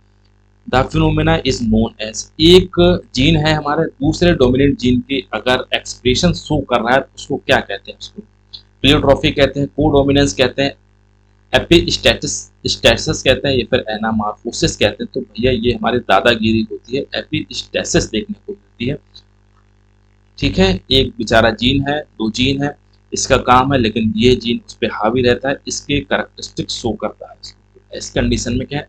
S1: the phenomena is known as. एक जीन है हमारे दूसरे डोमिनेंट जीन की अगर एक्सप्रेशन शो कर रहा है तो उसको क्या कहते हैं? उसको प्लियोट्रॉफी कहते हैं, कोडोमिनेंस कहते हैं, एपिस्टेसिस कहते हैं, या फिर एनामार्फोसिस कहते हैं। तो भैया ये हमारी दादागिरी होती है, एपिस्टेसिस देखने को मिलती है, ठीक है। एक बेचारा जीन है, दो जीन है, इसका काम है, लेकिन ये जीन उस पर हावी रहता है, इसके कैरेक्टरिस्टिक शो करता है इसको। इस कंडीशन में क्या है?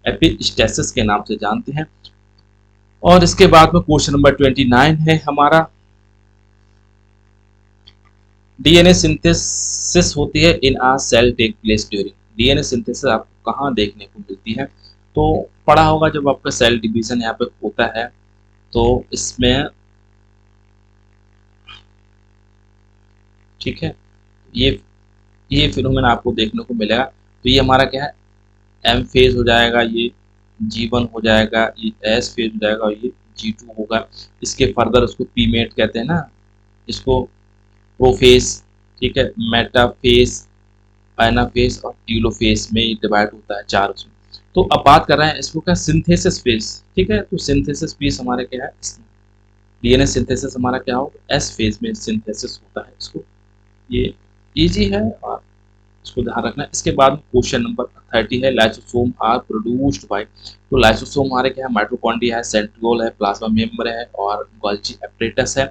S1: एपिस्टेसिस के नाम से जानते हैं। और इसके बाद में क्वेश्चन नंबर 29 है हमारा, डीएनए सिंथेसिस होती है in a cell take place during. DNA synthesis आपको कहाँ देखने को मिलती है? तो पढ़ा होगा जब आपका सेल डिवीजन यहाँ पे होता है, तो इसमें, ठीक है, ये फिनोमेना आपको देखने को मिलेगा। तो ये हमारा क्या है? एम फेज हो जाएगा ये, G1 हो जाएगा, ये S फेज हो जाएगा और ये G2 होगा। इसके फर्दर उसको पीमेट कहते हैं ना, इसको प्रोफेस, ठीक है, मेटाफेस, एनाफेस और टीलोफेस में डिवाइड होता है 4 उसमें। तो अब बात कर रहे हैं इसको क्या, सिंथेसिस फेज, ठीक है। तो सिंथेसिस फेज हमारे क्या है, इसमें डीएनए सिंथेसिस हमारा क्या होगा, एस फेज में सिंथेसिस होता है। इसको ये इजी है और इसको ध्यान रखना है। इसके बाद क्वेश्चन नंबर 30 है, लाइसोसोम आर प्रोड्यूस्ड बाय। तो लाइसोसोम हमारे क्या है, माइटोकॉन्ड्रिया है, सेंट्रियोल है, प्लाज्मा मेम्ब्रेन है और गोल्गी एपरेटस है।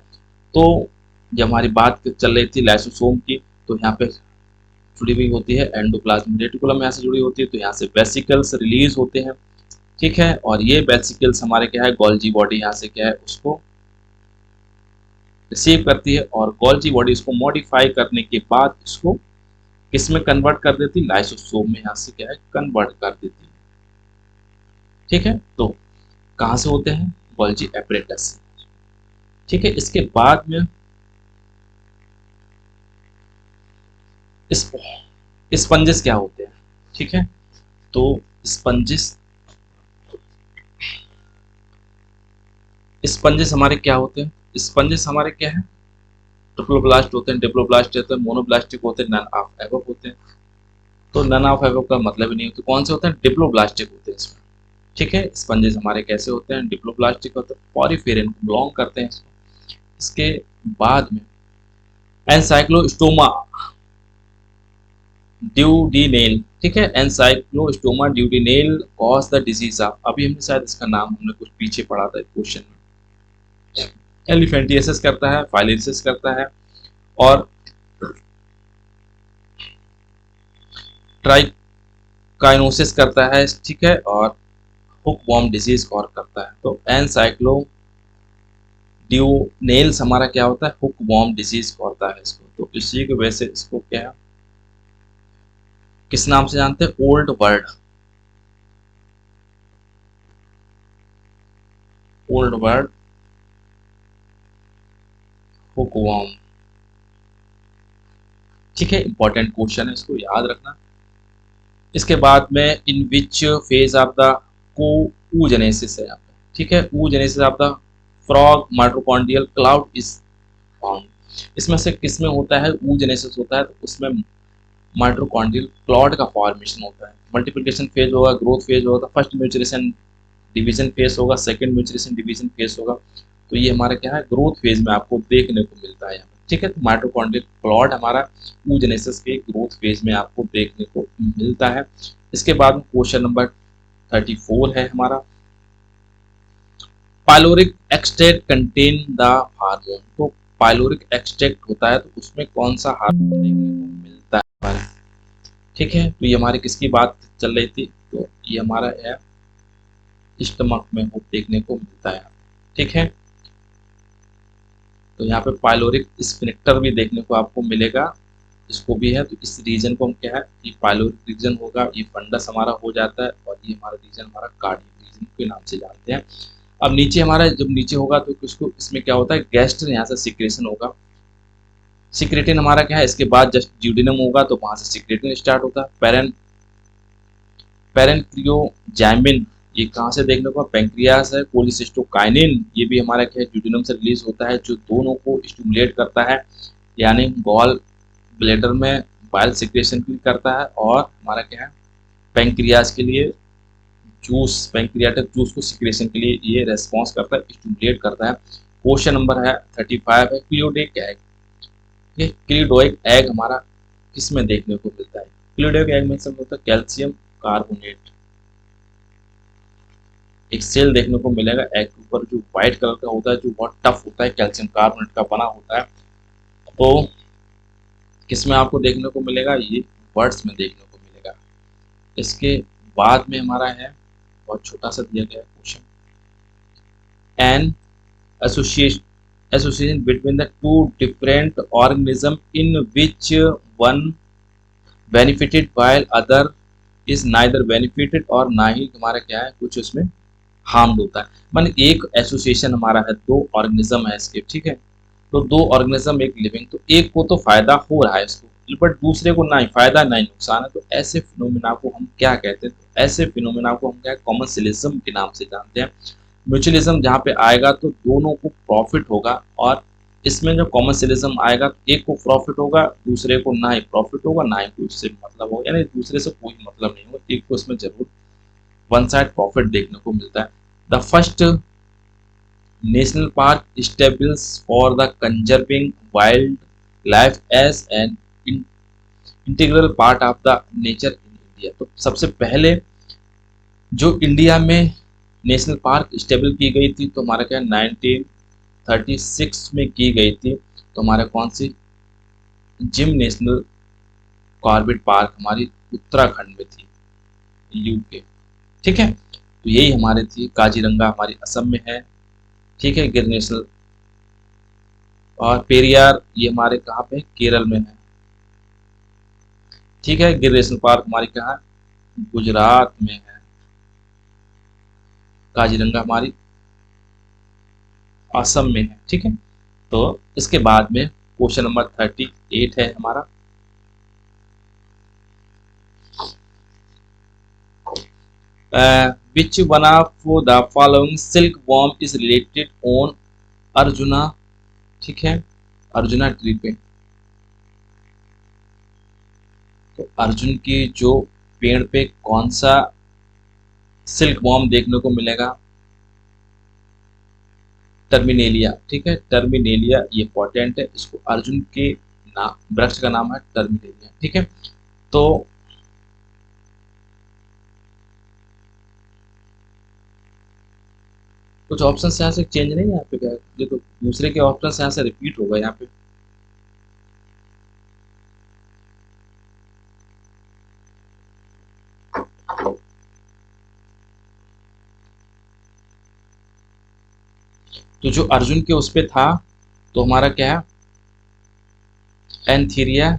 S1: तो जब हमारी बात चल रही थी लाइसोसोम की, तो यहाँ पे जुड़ी हुई होती है एंडोप्लाज्मिक रेटिकुलम, यहाँ से जुड़ी होती है, तो यहाँ से वेसिकल्स रिलीज होते हैं, ठीक है। और ये वेसिकल्स हमारे क्या है, गोल्गी बॉडी यहाँ से क्या है, उसको रिसीव करती है और गोल्गी बॉडी इसको मॉडिफाई करने के बाद इसको किस में कन्वर्ट कर देती है, लाइसोसोम में यहाँ से क्या है, कन्वर्ट कर देती है, ठीक है। तो कहाँ से होते हैं, गोल्गी एपरेटस से, ठीक है। इसके बाद में स्पंजेस क्या होते हैं, ठीक है। तो स्पंजेस स्पंजेस हमारे क्या होते हैं, स्पंजेस हमारे क्या है, ट्रिप्लोब्लास्ट होते हैं, डिप्लोब्लास्ट होते हैं, मोनोब्लास्टिक होते हैं, नन ऑफ एबव होते हैं। तो नन ऑफ एबव का मतलब ही नहीं होता, कौन से होते हैं, डिप्लोब्लास्टिक होते हैं इसमें, ठीक है। स्पंजेस हमारे कैसे होते हैं, डिप्लोब्लास्टिक होते हैं, पॉरीफेरन को बिलोंग करते हैं इसको। इसके बाद में एनसाइक्लोस्टोमा ड्यूडिनेल, ठीक है, Ancylostoma duodenale cause the disease of, अभी हमने शायद इसका नाम हमने कुछ पीछे पढ़ा था क्वेश्चन में। एलिफेंटियसिस करता है, फाइलेरियसिस करता है और ट्राइकाइनोसिस करता है, ठीक है, और हुकवॉर्म डिजीज कॉज करता है। तो एनसाइक्लोड्यूनेल्स हमारा क्या होता है, हुकवॉर्म डिजीज होता है इसको। तो इसी की वजह से इसको क्या है, किस नाम से जानते हैं, ओल्ड वर्ड, ओल्ड वर्ड हुकवॉर्म, ठीक है। इंपॉर्टेंट क्वेश्चन है, इसको याद रखना। इसके बाद में इन विच फेज ऑफ द कोऊजेनेसिस है यहाँ पे, ठीक है, oogenesis of the frog mitochondrial cloud is found. इसमें से किस में होता है, oogenesis होता है, तो उसमें माइटोकॉन्ड्रियल क्लॉड का फॉर्मेशन होता है। मल्टीप्लिकेशन फेज होगा, ग्रोथ फेज होगा, फर्स्ट म्यूचुरेशन डिवीजन फेज होगा, सेकंड म्यूचुरेशन डिवीजन फेज होगा। तो ये हमारा क्या है, ग्रोथ फेज में आपको देखने को मिलता है यहाँ, ठीक है। तो माइटोकॉन्ड्रियल क्लॉड हमारा oogenesis के ग्रोथ फेज में आपको देखने को मिलता है। इसके बाद क्वेश्चन नंबर 34 है हमारा, pyloric extract contain the hormone. तो पाइलोरिक एक्सट्रैक्ट होता है, तो उसमें कौन सा हार्मोन देखने को मिलता है, ठीक है। तो ये हमारी किसकी बात चल रही थी, तो ये हमारा है स्टमक में वो देखने को मिलता है, ठीक है। तो यहाँ पे पाइलोरिक स्फिंक्टर भी देखने को आपको मिलेगा, इसको भी है। तो इस रीजन को हम क्या है, ये पाइलोरिक रीजन होगा, ये फंडस हमारा हो जाता है और ये हमारा रीजन हमारा कार्डियक रीजन के नाम से जानते हैं। अब नीचे हमारा जब नीचे होगा तो इसको इसमें क्या होता है, गैस्ट्रिन यहाँ से सिक्रेशन होगा, सिक्रेटिन हमारा क्या है, इसके बाद जस्ट ड्यूडिनम होगा तो वहां से सिक्रेटिन स्टार्ट होता है। पेरेंक्रियोजाइमिन ये कहाँ से देखने को, पैंक्रियास है। कोलिसिस्टोकाइनिन ये भी हमारा क्या है, ड्यूडिनम से रिलीज होता है, जो दोनों को स्टिमुलेट करता है, यानी गॉल ब्लैडर में बाइल सिक्रेशन के लिए करता है और हमारा क्या है, पैंक्रियास के लिए जूस, पैंक्रियाटिक जूस को सिक्रेशन के लिए ये रेस्पॉन्स करता है, स्टिमुलेट करता है। क्वेश्चन नंबर है 35 है, क्लियोडिक एग। ये क्लियोडिक एग हमारा किस में देखने को मिलता है, क्लियोडिक एग में सब होता है कैल्शियम कार्बोनेट, एक सेल देखने को मिलेगा एग के ऊपर जो व्हाइट कलर का होता है, जो बहुत टफ होता है, कैल्शियम कार्बोनेट का बना होता है। तो किसमें आपको देखने को मिलेगा, ये वर्ड्स में देखने को मिलेगा। इसके बाद में हमारा है, बहुत छोटा सा दिया गया question, an association between the two different organism in which one benefited while other is neither benefited, और ना ही हमारा क्या है, कुछ उसमें हार्म्ड होता है। माने एक एसोसिएशन हमारा है, दो ऑर्गेनिज्म है इसके, ठीक है। तो दो ऑर्गेनिज्म एक लिविंग, तो एक को तो फायदा हो रहा है इसको, बट दूसरे को ना ही फायदा ना ही नुकसान है, तो ऐसे फिनोमिना को हम क्या कहते हैं? तो ऐसे फिनोमिना को हम क्या कॉमर्शियलिज्म के नाम से जानते हैं। म्यूचुअलिज्म जहाँ पे आएगा तो दोनों को प्रॉफिट होगा, और इसमें जब कॉमर्शियलिज्म आएगा तो एक को प्रॉफिट होगा, दूसरे को ना ही प्रॉफिट होगा ना ही कोई उससे मतलब होगा, यानी दूसरे से कोई मतलब नहीं होगा, एक को इसमें जरूर वन साइड प्रॉफिट देखने को मिलता है। The first national park established for the conserving wildlife as an integral part of the nature in India। तो सबसे पहले जो इंडिया में नेशनल पार्क स्टेबल की गई थी तो हमारा क्या 1936 में की गई थी, तो हमारा कौन सी जिम नेशनल कॉर्बेट पार्क हमारी उत्तराखंड में थी, यूके। ठीक है, तो यही हमारे थी। काजीरंगा हमारी असम में है, ठीक है, गिर नेशनल। और पेरियार ये हमारे कहाँ पे, केरल में है, ठीक है। गिर नेशनल पार्क हमारी कहाँ है, गुजरात में है। काजीरंगा हमारी असम में है, ठीक है। तो इसके बाद में क्वेश्चन नंबर 38 है हमारा। विच one of the following silk worm is related on arjuna, ठीक है, अर्जुना ट्री पे। तो अर्जुन की जो पेड़ पे कौन सा सिल्क वॉर्म देखने को मिलेगा, टर्मिनेलिया, ठीक है, टर्मिनेलिया ये इंपॉर्टेंट है, इसको अर्जुन के नाम, वृक्ष का नाम है टर्मिनेलिया, ठीक है। तो कुछ ऑप्शन यहाँ से चेंज नहीं है यहाँ पे, क्या ये तो दूसरे के ऑप्शन यहाँ से रिपीट होगा यहाँ पे। तो जो अर्जुन के उस पे था तो हमारा क्या है, एंथीरिया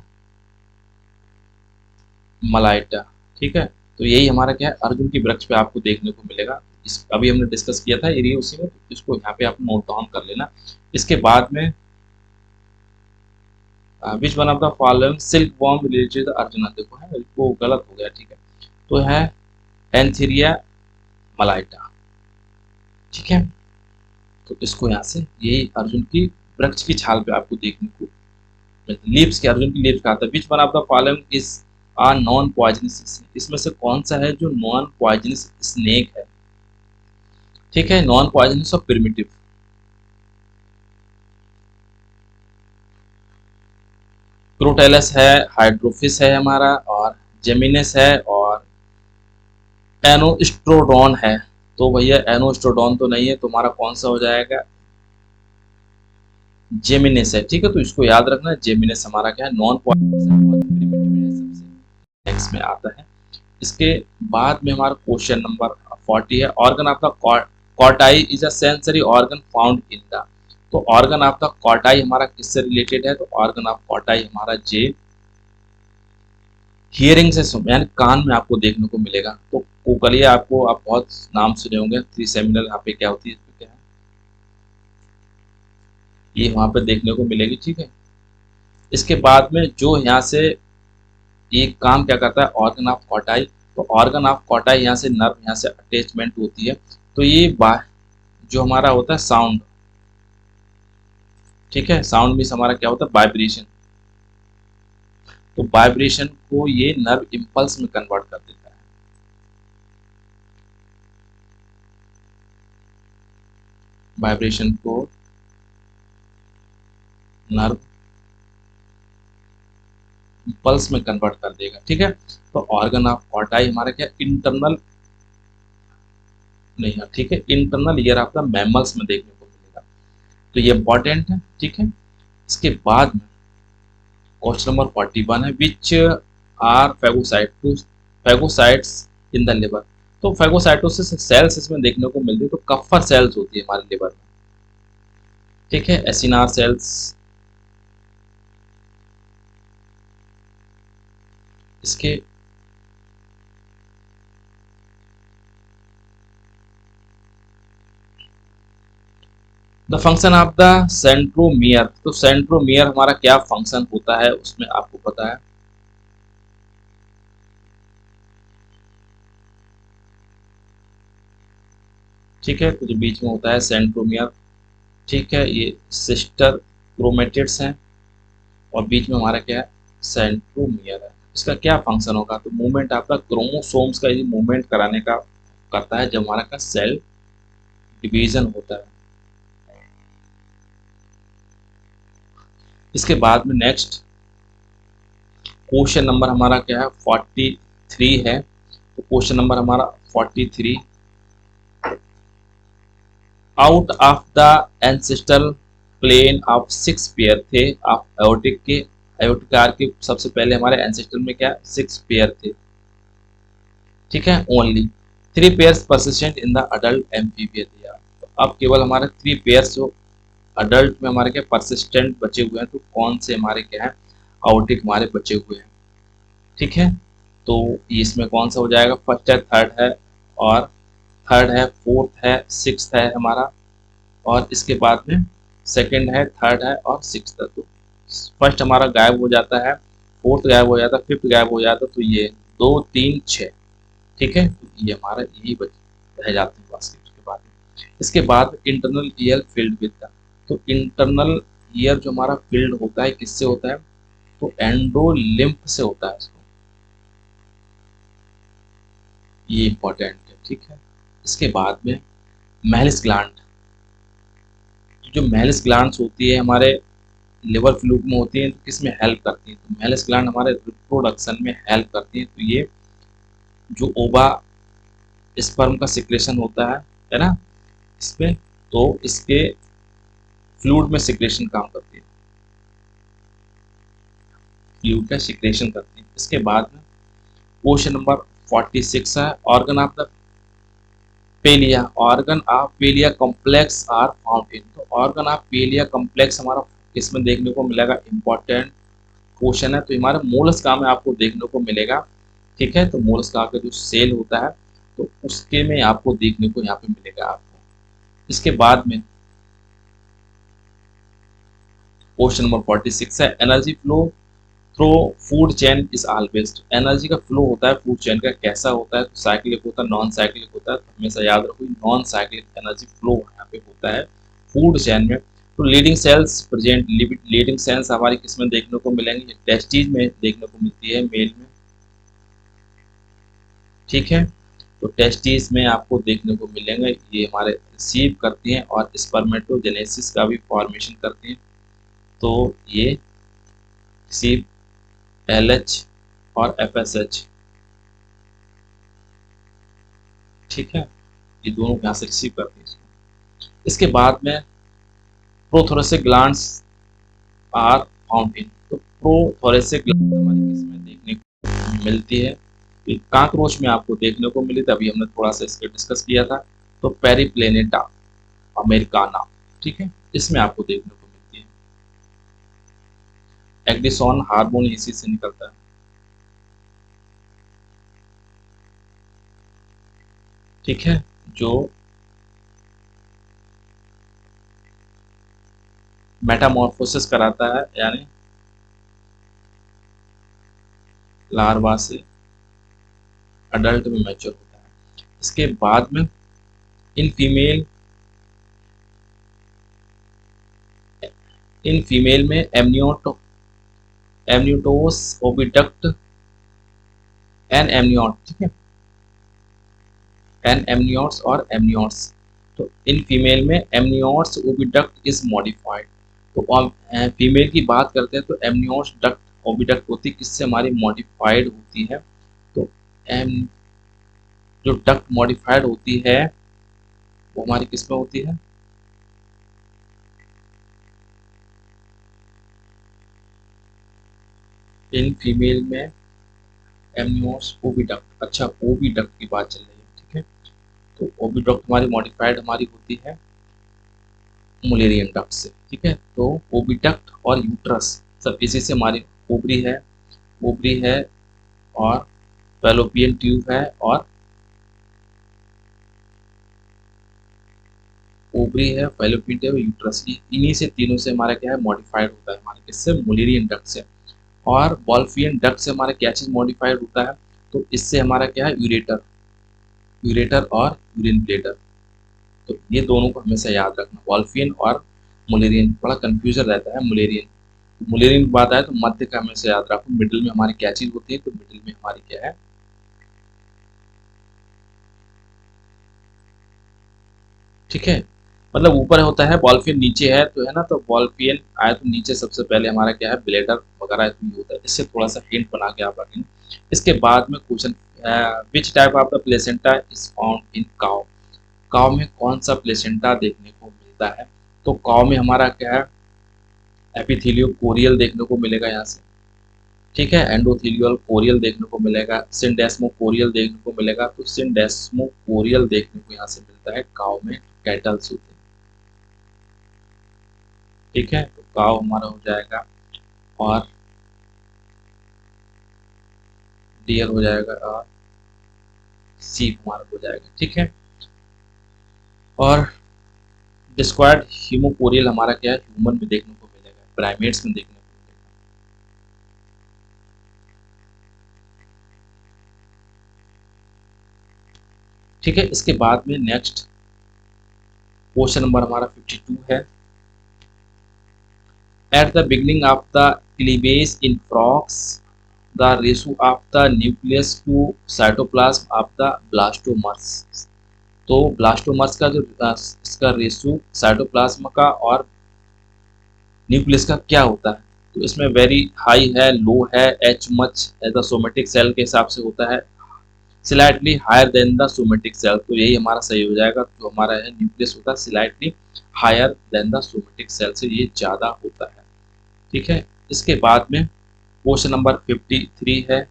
S1: मलाइटा, ठीक है। तो यही हमारा क्या है, अर्जुन की वृक्ष पे आपको देखने को मिलेगा। इस अभी हमने डिस्कस किया था एरिया उसी में, तो इसको यहाँ पे आप नोट डाउन कर लेना। इसके बाद में विच one of the following silk worm related arjuna, देखो है वो गलत हो गया, ठीक है। तो है एंथीरिया मलाइटा, ठीक है। तो इसको यहाँ से यही अर्जुन की वृक्ष की छाल पे आपको देखने को मिलता है। लीव्स के, अर्जुन की लीव्स का आता है। Which one of the following is a non poisonous, इसमें से कौन सा है जो नॉन पॉइजनस स्नेक है, ठीक है, नॉन पॉइजनस और प्रिमिटिव। क्रोटेलस है, हाइड्रोफिस है हमारा, और जेमिनस है, और एनोस्ट्रोडॉन है। तो भैया एनोस्ट्रोडॉन तो नहीं है, तो हमारा कौन सा हो जाएगा, जेमिनस है, ठीक है। तो इसको याद रखना, जेमिनस हमारा क्या है, नॉन पॉइजनस है और प्रिमिटिव है, सबसे नेक्स्ट में आता है। इसके बाद में हमारा क्वेश्चन नंबर 40 है। Organ of the Corti is a sensory organ found in the, तो ऑर्गन ऑफ द कॉर्टाई हमारा किससे रिलेटेड है, तो ऑर्गन ऑफ कॉर्टाई हमारा जे हियरिंग से सुन, यानी कान में आपको देखने को मिलेगा। तो कोकलिया आपको आप बहुत नाम सुने होंगे, थ्री सेमिनल यहाँ पे क्या होती है, क्या है, ये वहां पे देखने को मिलेगी, ठीक है। इसके बाद में जो यहाँ से ये काम क्या करता है, ऑर्गन ऑफ कॉटाई, तो ऑर्गन ऑफ कॉटाई यहाँ से नर्व यहाँ से अटैचमेंट होती है। तो ये जो हमारा होता है साउंड, ठीक है, साउंड मीन्स हमारा क्या होता है, वाइब्रेशन। तो वाइब्रेशन को ये नर्व इम्पल्स में कन्वर्ट कर देता है। वाइब्रेशन को नर्व इम्पल्स में कन्वर्ट कर देगा, ठीक है। तो ऑर्गन ऑफ कॉटाई हमारा क्या, इंटरनल नहीं है, ठीक है, internal ear of the mammals में देखने को मिलेगा। तो ये इंपॉर्टेंट है, ठीक है। इसके बाद में क्वेश्चन नंबर 41 है। Which are phagocytes in the liver, तो फैगोसाइटोसिस सेल्स इसमें देखने को मिलती है। तो कफर सेल्स होती है हमारे लिवर में, ठीक है, एसिनार सेल्स। इसके the the function of the centromere, तो सेंट्रोमियर हमारा क्या फंक्शन होता है उसमें आपको पता है। ठीक है, तो जो बीच में होता है सेंट्रोमियर, ठीक है, ये सिस्टर क्रोमेटिड्स हैं और बीच में हमारा क्या है, सेंट्रोमियर है। इसका क्या फंक्शन होगा, तो मूवमेंट आपका क्रोमोसोम्स का ये मूवमेंट कराने का करता है जब हमारा का सेल डिवीजन होता है। इसके बाद में नेक्स्ट क्वेश्चन नंबर हमारा क्या है, 43 है। तो क्वेश्चन नंबर हमारा 43, out of the ancestral plan of 6 pair थे ऑफ एओर्टिक के, एओर्टिक आर्क के सबसे पहले हमारे एंसेस्ट्रल में क्या 6 पेयर थे। ठीक है, only 3 pairs persistent in the adult amphibia दिया। तो अब केवल हमारे 3 पेयर्स जो अडल्ट में हमारे क्या परसिस्टेंट बचे हुए हैं, तो कौन से हमारे क्या है, आउटिक हमारे बचे हुए हैं। ठीक है, तो इसमें कौन सा हो जाएगा, फर्स्ट है, थर्ड है, और थर्ड है, फोर्थ है, सिक्स्थ है हमारा, और इसके बाद में सेकंड है, थर्ड है और सिक्स्थ है। तो फर्स्ट हमारा गायब हो जाता है, फोर्थ गायब हो जाता है, फिफ्थ गायब हो जाता है, तो ये 2 3 6। ठीक है, तो ये हमारा यही बच रह जाते हैं बास्केट के बाद में। इसके बाद इंटरनल ईयर फील्ड विद का, तो इंटरनल ईयर जो हमारा फील्ड होता है किससे होता है, तो एंडोलिम्फ से होता है इसको, ये इंपॉर्टेंट है। ठीक है, इसके बाद में मैलिस ग्लैंड, जो मैलिस ग्लैंड्स होती है हमारे लिवर फ्लूक में होती है, तो किस में हेल्प करती है, तो मैलिस ग्लैंड हमारे रिप्रोडक्शन में हेल्प करती है। तो ये जो ओवा स्पर्म का सिक्रेशन होता है ना इसमें, तो इसके फ्लूइड में सिक्रेशन काम करती है, फ्लूइड का सिक्रेशन करती है। इसके बाद में क्वेश्चन नंबर 46 है, organ of the pelia, organ of pelia complex are found in, तो ऑर्गन ऑफ पेलिया कॉम्प्लेक्स हमारा इसमें देखने को मिलेगा, इंपॉर्टेंट क्वेश्चन है। तो हमारे मोलस्का में आपको देखने को मिलेगा। ठीक है, तो मोलस्का का जो सेल होता है तो उसके में आपको देखने को यहाँ पे मिलेगा आपको। इसके बाद में क्वेश्चन नंबर 46 है, energy flow through food chain is always, energy का फ्लो होता है फूड चेन का कैसा होता है, तो साइक्लिक होता है, नॉन साइक्लिक होता है, तो हमेशा याद रखो नॉन साइक्लिक एनर्जी फ्लो यहाँ पे होता है फूड चेन में। तो leading cells present, leading cells हमारी किसमें देखने को मिलेंगे, टेस्टिस में देखने को मिलती है मेल में। ठीक है, तो टेस्टिस में आपको देखने को मिलेंगे, ये हमारे रिसीव करती हैं और स्पर्मेटोजेनेसिस का भी फॉर्मेशन करती हैं। तो ये रिसीव LH और FSH, ठीक है, ये दोनों यहाँ से रिसीव करते हैं इसको। इसके बाद में prothoracic glands are found in, तो प्रोथोरेसिक ग्लैंड हमारी किसमें देखने को मिलती है, काकरोच में आपको देखने को मिली थी, अभी हमने थोड़ा सा इसके डिस्कस किया था। तो पेरिप्लेनेटा अमेरिकाना, ठीक है, इसमें आपको देखने को मिलती है। एग्डिसोन हार्मोन इसी से निकलता है। ठीक है, जो मेटामॉर्फोसिस कराता है, यानी लार्वा से अडल्ट में मैच्योर होता है। इसके बाद में इन फीमेल में एमनियोटोस ओविडक्ट एन एमनियोट, ठीक है, एन एमनियोट्स और एमनियोट्स। तो इन फीमेल में एमनियोट्स ओविडक्ट इज मॉडिफाइड। तो फीमेल की बात करते हैं तो एमनियोट्स डक्ट ओविडक्ट होती है, किससे हमारी मॉडिफाइड होती है, तो एम जो डक्ट मॉडिफाइड होती है वो हमारी किस में होती है, इन फीमेल में एमनियोट्स ओविडक्ट। अच्छा, ओविडक्ट की बात चल रही है, ठीक है, तो ओविडक्ट हमारी मॉडिफाइड हमारी होती है मुलेरियन डक्ट से। ठीक है, तो ओविडक्ट और यूट्रस सब इसी से हमारी ओवरी है और फैलोपियन ट्यूब है और ओवरी है, फैलोपियन है, यूट्रस, इन्हीं से तीनों से हमारा क्या है मॉडिफाइड होता है हमारे किससे मुलेरियन डक्ट से। और वॉल्फियन डक्ट से हमारा क्या चीज मॉडिफाइड होता है, तो इससे हमारा क्या है यूरेटर, यूरेटर और यूरिन ब्लैडर। तो ये दोनों को हमेशा याद रखना, वॉल्फियन और मुलेरियन, बड़ा कंफ्यूजन रहता है मुलेरियन। मुलेरियन की बात आए तो मध्य का हमेशा याद रखो, मिडिल में हमारी क्या चीज होती है, तो मिडिल में हमारी क्या है, ठीक है, मतलब ऊपर होता है वॉल्फियन, नीचे है तो है ना, तो वॉल्फियन आए तो नीचे सबसे पहले हमारा क्या है ब्लेडर वगैरह तो ये होता है। इससे थोड़ा सा हिंट बना के आप रखेंगे। इसके बाद में question, which type of the placenta is found in cow, cow में कौन सा प्लेसेंटा देखने को मिलता है, तो काउ में हमारा क्या है एपिथेलियो कोरियल देखने को मिलेगा यहाँ से, ठीक है, एंडोथेलियल कोरियल देखने को मिलेगा, सिंडेस्मो कोरियल देखने को मिलेगा। तो सिंडेस्मो कोरियल देखने को यहाँ से मिलता है काउ में, कैटल्स होते हैं, ठीक है, तो काउ हमारा हो जाएगा, और डियर हो जाएगा, और सीप हमारा हो जाएगा, ठीक है। और डिस्क्वायर्ड हीमोकोरियल हमारा क्या है ह्यूमन में देखने को मिलेगा, प्राइमेट्स में देखने को मिलेगा, ठीक है। इसके बाद में नेक्स्ट क्वेश्चन नंबर हमारा 52 है, at the beginning of the cleavage in frogs the ratio of the nucleus to cytoplasm of the blastomeres, तो ब्लास्टोमर्स का जो इसका रेशो साइटोप्लाज्म का और न्यूक्लियस का क्या होता है, तो इसमें वेरी हाई है, लो है, as much as the somatic cell के हिसाब से होता है, slightly higher than the somatic cell, तो यही हमारा सही हो जाएगा। जो हमारा है न्यूक्लियस होता है slightly higher than the somatic cell से ये ज़्यादा होता है, ठीक है। इसके बाद में क्वेश्चन नंबर 53 है,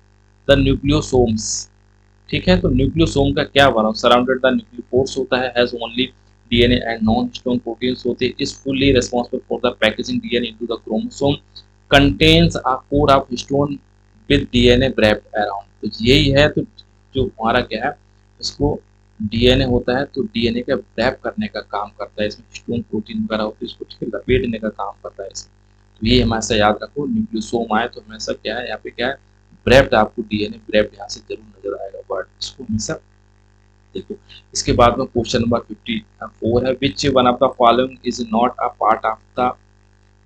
S1: द न्यूक्लियोसोम्स, ठीक है, तो न्यूक्लियोसोम का क्या बना, सराउंडेड द न्यूक्लियोपोर्स होता है, has only DNA and non histone proteins होते हैं, is fully responsible for the packaging DNA into the chromosome, contains a core of histone with DNA wrapped around, तो यही है। तो जो हमारा क्या है इसको डीएनए होता है, तो डीएनए का रैप करने का काम करता है, इसमें हिस्टोन प्रोटीन वगैरह होती है, इसको ठीक है लपेटने का काम करता है इसमें। तो ये हमेशा याद रखो, न्यूक्लियोसोम आए तो हमेशा क्या है यहाँ पे क्या है ब्रेप्ड, आपको डीएनए ब्रेप्ड यहाँ से जरूर नजर आएगा वर्ड, इसको हमेशा देखो। इसके बाद में क्वेश्चन नंबर 54 है, which one of the following is not a part of the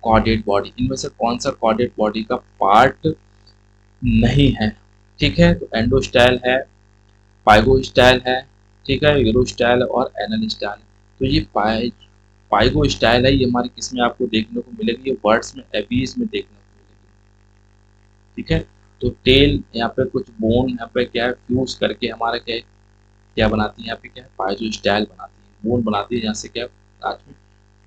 S1: chordate body, इनमें से कौन सा कॉर्डेट बॉडी का पार्ट नहीं है, ठीक है, तो एंडोस्टाइल है, पाइगोस्टाइल है, ठीक है, यूरोस्टाइल और एनल स्टाइल है। तो ये पाइगो स्टाइल है, ये हमारे किस में आपको देखने को मिलेगी, ये वर्ड्स में एबीज में देखने को मिलेगी, ठीक है। तो टेल यहाँ पे कुछ बोन यहाँ पे क्या है फ्यूज करके हमारा क्या है क्या बनाती है यहाँ पे क्या है पाइजो स्टाइल बनाती है, बोन बनाती है, यहाँ से क्या आज में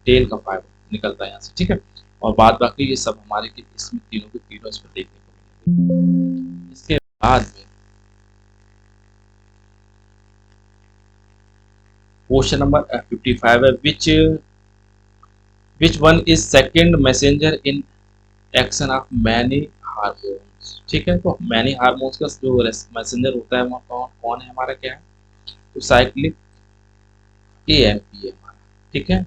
S1: टेल का फाइबर निकलता है यहाँ से, ठीक है। और बाद बाकी ये सब हमारे के इसमें तीनों के तीनों इसमें देखने को मिलेंगे। इसके बाद में क्वेश्चन नंबर 55 है, which one is second messenger in action of many hormones, ठीक है, तो मैनी हार्मोन्स का जो मैसेंजर होता है वो कौन कौन है हमारा क्या है, तो साइक्लिक एएमपी है हमारा, ठीक है,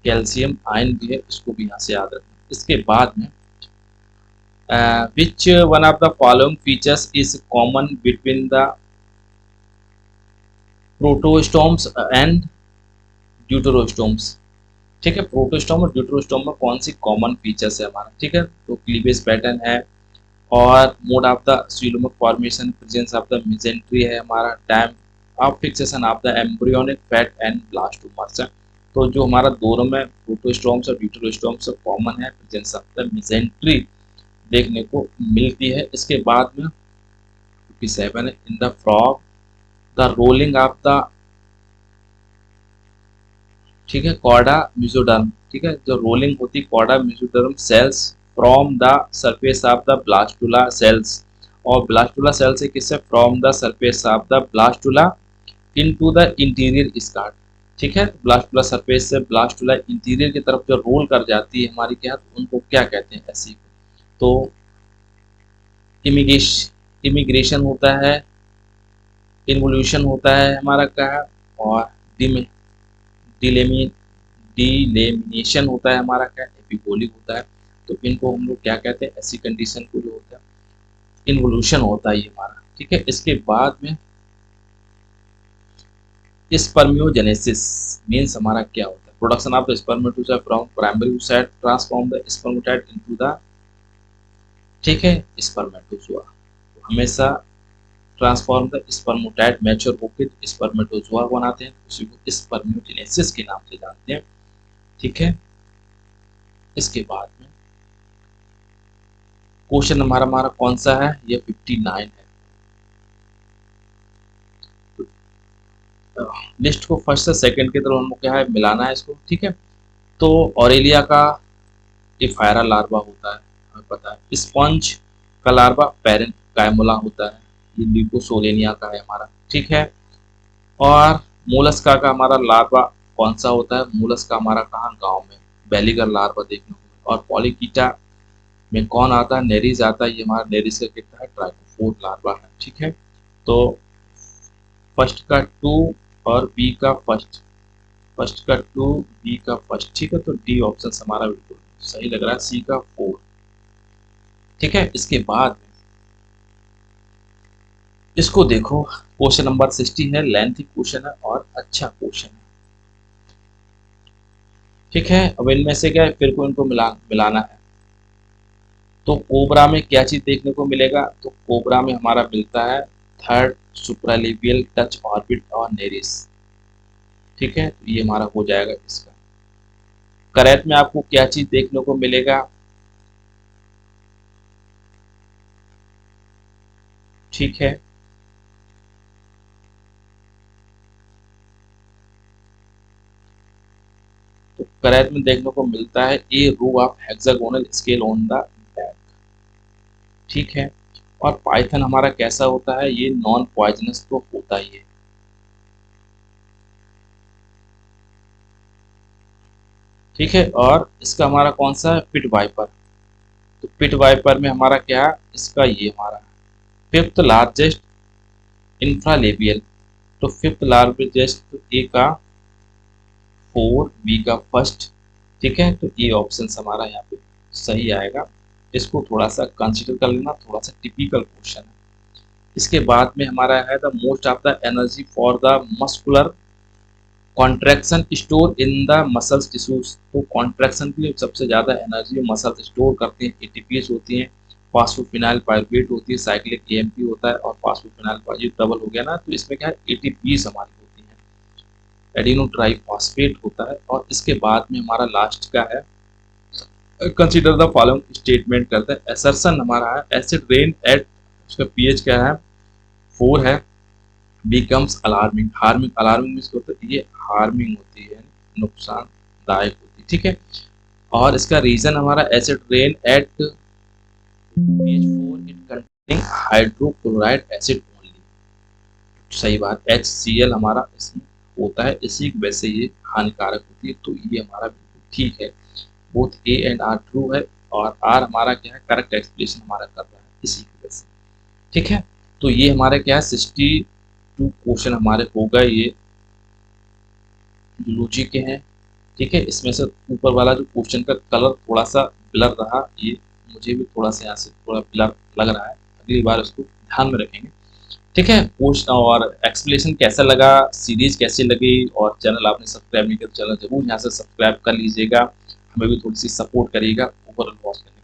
S1: कैल्शियम आयन भी है, इसको भी यहाँ से याद रखना। इसके बाद में विच one of the following features is common between the protostomes and deuterostomes, ठीक है, प्रोटोस्टोम और ड्यूटेरोस्टोम में कौन सी कॉमन फीचर्स है हमारा, ठीक है, तो क्लीवेज पैटर्न है, और mode of the coelomic formation, presence of the mesentery है हमारा, time of fixation of the embryonic fate and blastomeres है। तो जो हमारा दोनों में प्रोटोस्टोम्स और ड्यूटेरोस्टोम्स कॉमन है, प्रेजेंस ऑफ द मेसेंट्री देखने को मिलती है। इसके बाद में 57 है, in the frog the rolling of the, ठीक है, कॉर्डा म्यूजोडर्म, ठीक है, जो रोलिंग होती chorda mesoderm cells from the surface of the blastula sales, और ब्लास्टुला सेल से किससे from the surface of the blastula into the interior skirt, ठीक है, ब्लास्टुला सरफेस से ब्लास्टुला इंटीरियर की तरफ जो रोल कर जाती है हमारी क्या, तो उनको क्या कहते हैं ऐसी को, तो इमिग्रेशन होता है, इन्वोल्यूशन होता है हमारा क्या है, और डिलेमिनेशन होता है हमारा क्या, एपिकोलिक होता है। तो इनको हम लोग क्या कहते हैं, ऐसी कंडीशन को जो होता है इन्वोल्यूशन होता है ये हमारा, ठीक है। इसके बाद में स्पर्मियोजेनेसिस मीन्स हमारा क्या होता है, production of the spermatozoa from primary oocyte transform the spermatid into the, ठीक है, स्पर्मेटोजोआ। हमेशा ट्रांसफॉर्म द स्पर्मेटाइड मैच्योर होकर स्पर्मेटोजोआ बनाते हैं, उसी को स्पर्मियोजेनेसिस के नाम से जानते हैं, ठीक है। इसके बाद में क्वेश्चन हमारा हमारा कौन सा है, ये 59 है। लिस्ट को फर्स्ट से सेकंड की तरफ हमको क्या है मिलाना है इसको, ठीक है। तो ऑरेलिया का इफायरा लार्वा होता है, हमें पता है। स्पंज का लार्वा पेरेंट कायमुला होता है, ये ल्यूकोसोलेनिया का है हमारा, ठीक है। और मोलस्का का हमारा लार्वा कौन सा होता है, मोलस्का हमारा कहाँ, गांव में बेलीगर लार्वा देखने को। और पॉलीकीटा में कौन आता है, नेरिस आता है, ये हमारा नेरिस का कितना है, ट्राइकोफोर लार्वा है, ठीक है। तो फर्स्ट का 2 और बी का फर्स्ट का 2 बी का फर्स्ट, ठीक है। तो डी ऑप्शन हमारा बिल्कुल सही लग रहा है, सी का 4, ठीक है। इसके बाद इसको देखो, क्वेश्चन नंबर 60 है, लेंथी क्वेश्चन है और अच्छा क्वेश्चन है, ठीक है। अब इनमें से क्या है, फिर को इनको मिलाना है। तो कोबरा में क्या चीज देखने को मिलेगा, तो कोबरा में हमारा मिलता है थर्ड सुप्रालेबियल टच ऑर्बिट और नेरिस, ठीक है। तो ये हमारा हो जाएगा इसका। करैत में आपको क्या चीज देखने को मिलेगा, ठीक है। तो करैत में देखने को मिलता है a row of hexagonal scale on the back, ठीक है। और पाइथन हमारा कैसा होता है, ये नॉन पॉइजनस तो होता ही है, ठीक है। और इसका हमारा कौन सा है, पिट वाइपर। तो पिट वाइपर में हमारा क्या है, इसका ये हमारा फिफ्थ लार्जेस्ट इंफ्रालेबियल। तो फिफ्थ लार्जेस्ट ए का 4, बी का फर्स्ट, ठीक है। तो ये ऑप्शन हमारा यहाँ पे सही आएगा। इसको थोड़ा सा कंसिडर कर लेना, थोड़ा सा टिपिकल क्वेश्चन है। इसके बाद में हमारा है the most of the energy for the muscular contraction store in the muscles tissues. तो कॉन्ट्रैक्शन के लिए सबसे ज़्यादा एनर्जी मसल्स स्टोर करते हैं, एटीपीएस होती हैं, फॉस्फोफिनाइल पायरुवेट होती है, साइक्लिक एएमपी होता है और फॉस्फोफिनाइल, ये डबल हो गया ना, तो इसमें क्या है एटीपीएस हमारी होती है, एडिनो ट्राइफॉस्फेट होता है। और इसके बाद में हमारा लास्ट का है कंसीडर द फॉलोइंग स्टेटमेंट करते हैं। असर्शन हमारा है एसिड रेन एट, उसका पीएच क्या है 4 है, becomes alarming. Harming, alarming means होता है ये हार्मिंग होती है, नुकसानदायक होती है, ठीक है। और इसका रीजन हमारा acid rain at pH 4 it containing hydrochloride acid only, सही बात। HCl हमारा इसमें होता है, इसी की वजह से ये हानिकारक होती है। तो ये हमारा बिल्कुल ठीक है, both A and R true है और आर हमारा क्या है करेक्ट एक्सप्लेनेशन हमारा कर रहा है इसी की वजह से, ठीक है। तो ये हमारे क्या है 62 क्वेश्चन हमारे हो गए, ये जूलॉजी के हैं, ठीक है। इसमें से ऊपर वाला जो क्वेश्चन का कलर थोड़ा सा ब्लर रहा, ये मुझे भी थोड़ा सा यहाँ से थोड़ा ब्लर लग रहा है, अगली बार उसको ध्यान में रखेंगे, ठीक है। पोस्ट और एक्सप्लेनेशन कैसा लगा, सीरीज कैसी लगी, और चैनल आपने सब्सक्राइब नहीं किया तो चैनल जरूर यहाँ से सब्सक्राइब कर लीजिएगा, हमें भी थोड़ी सी सपोर्ट करिएगा ओवरऑल वॉच करने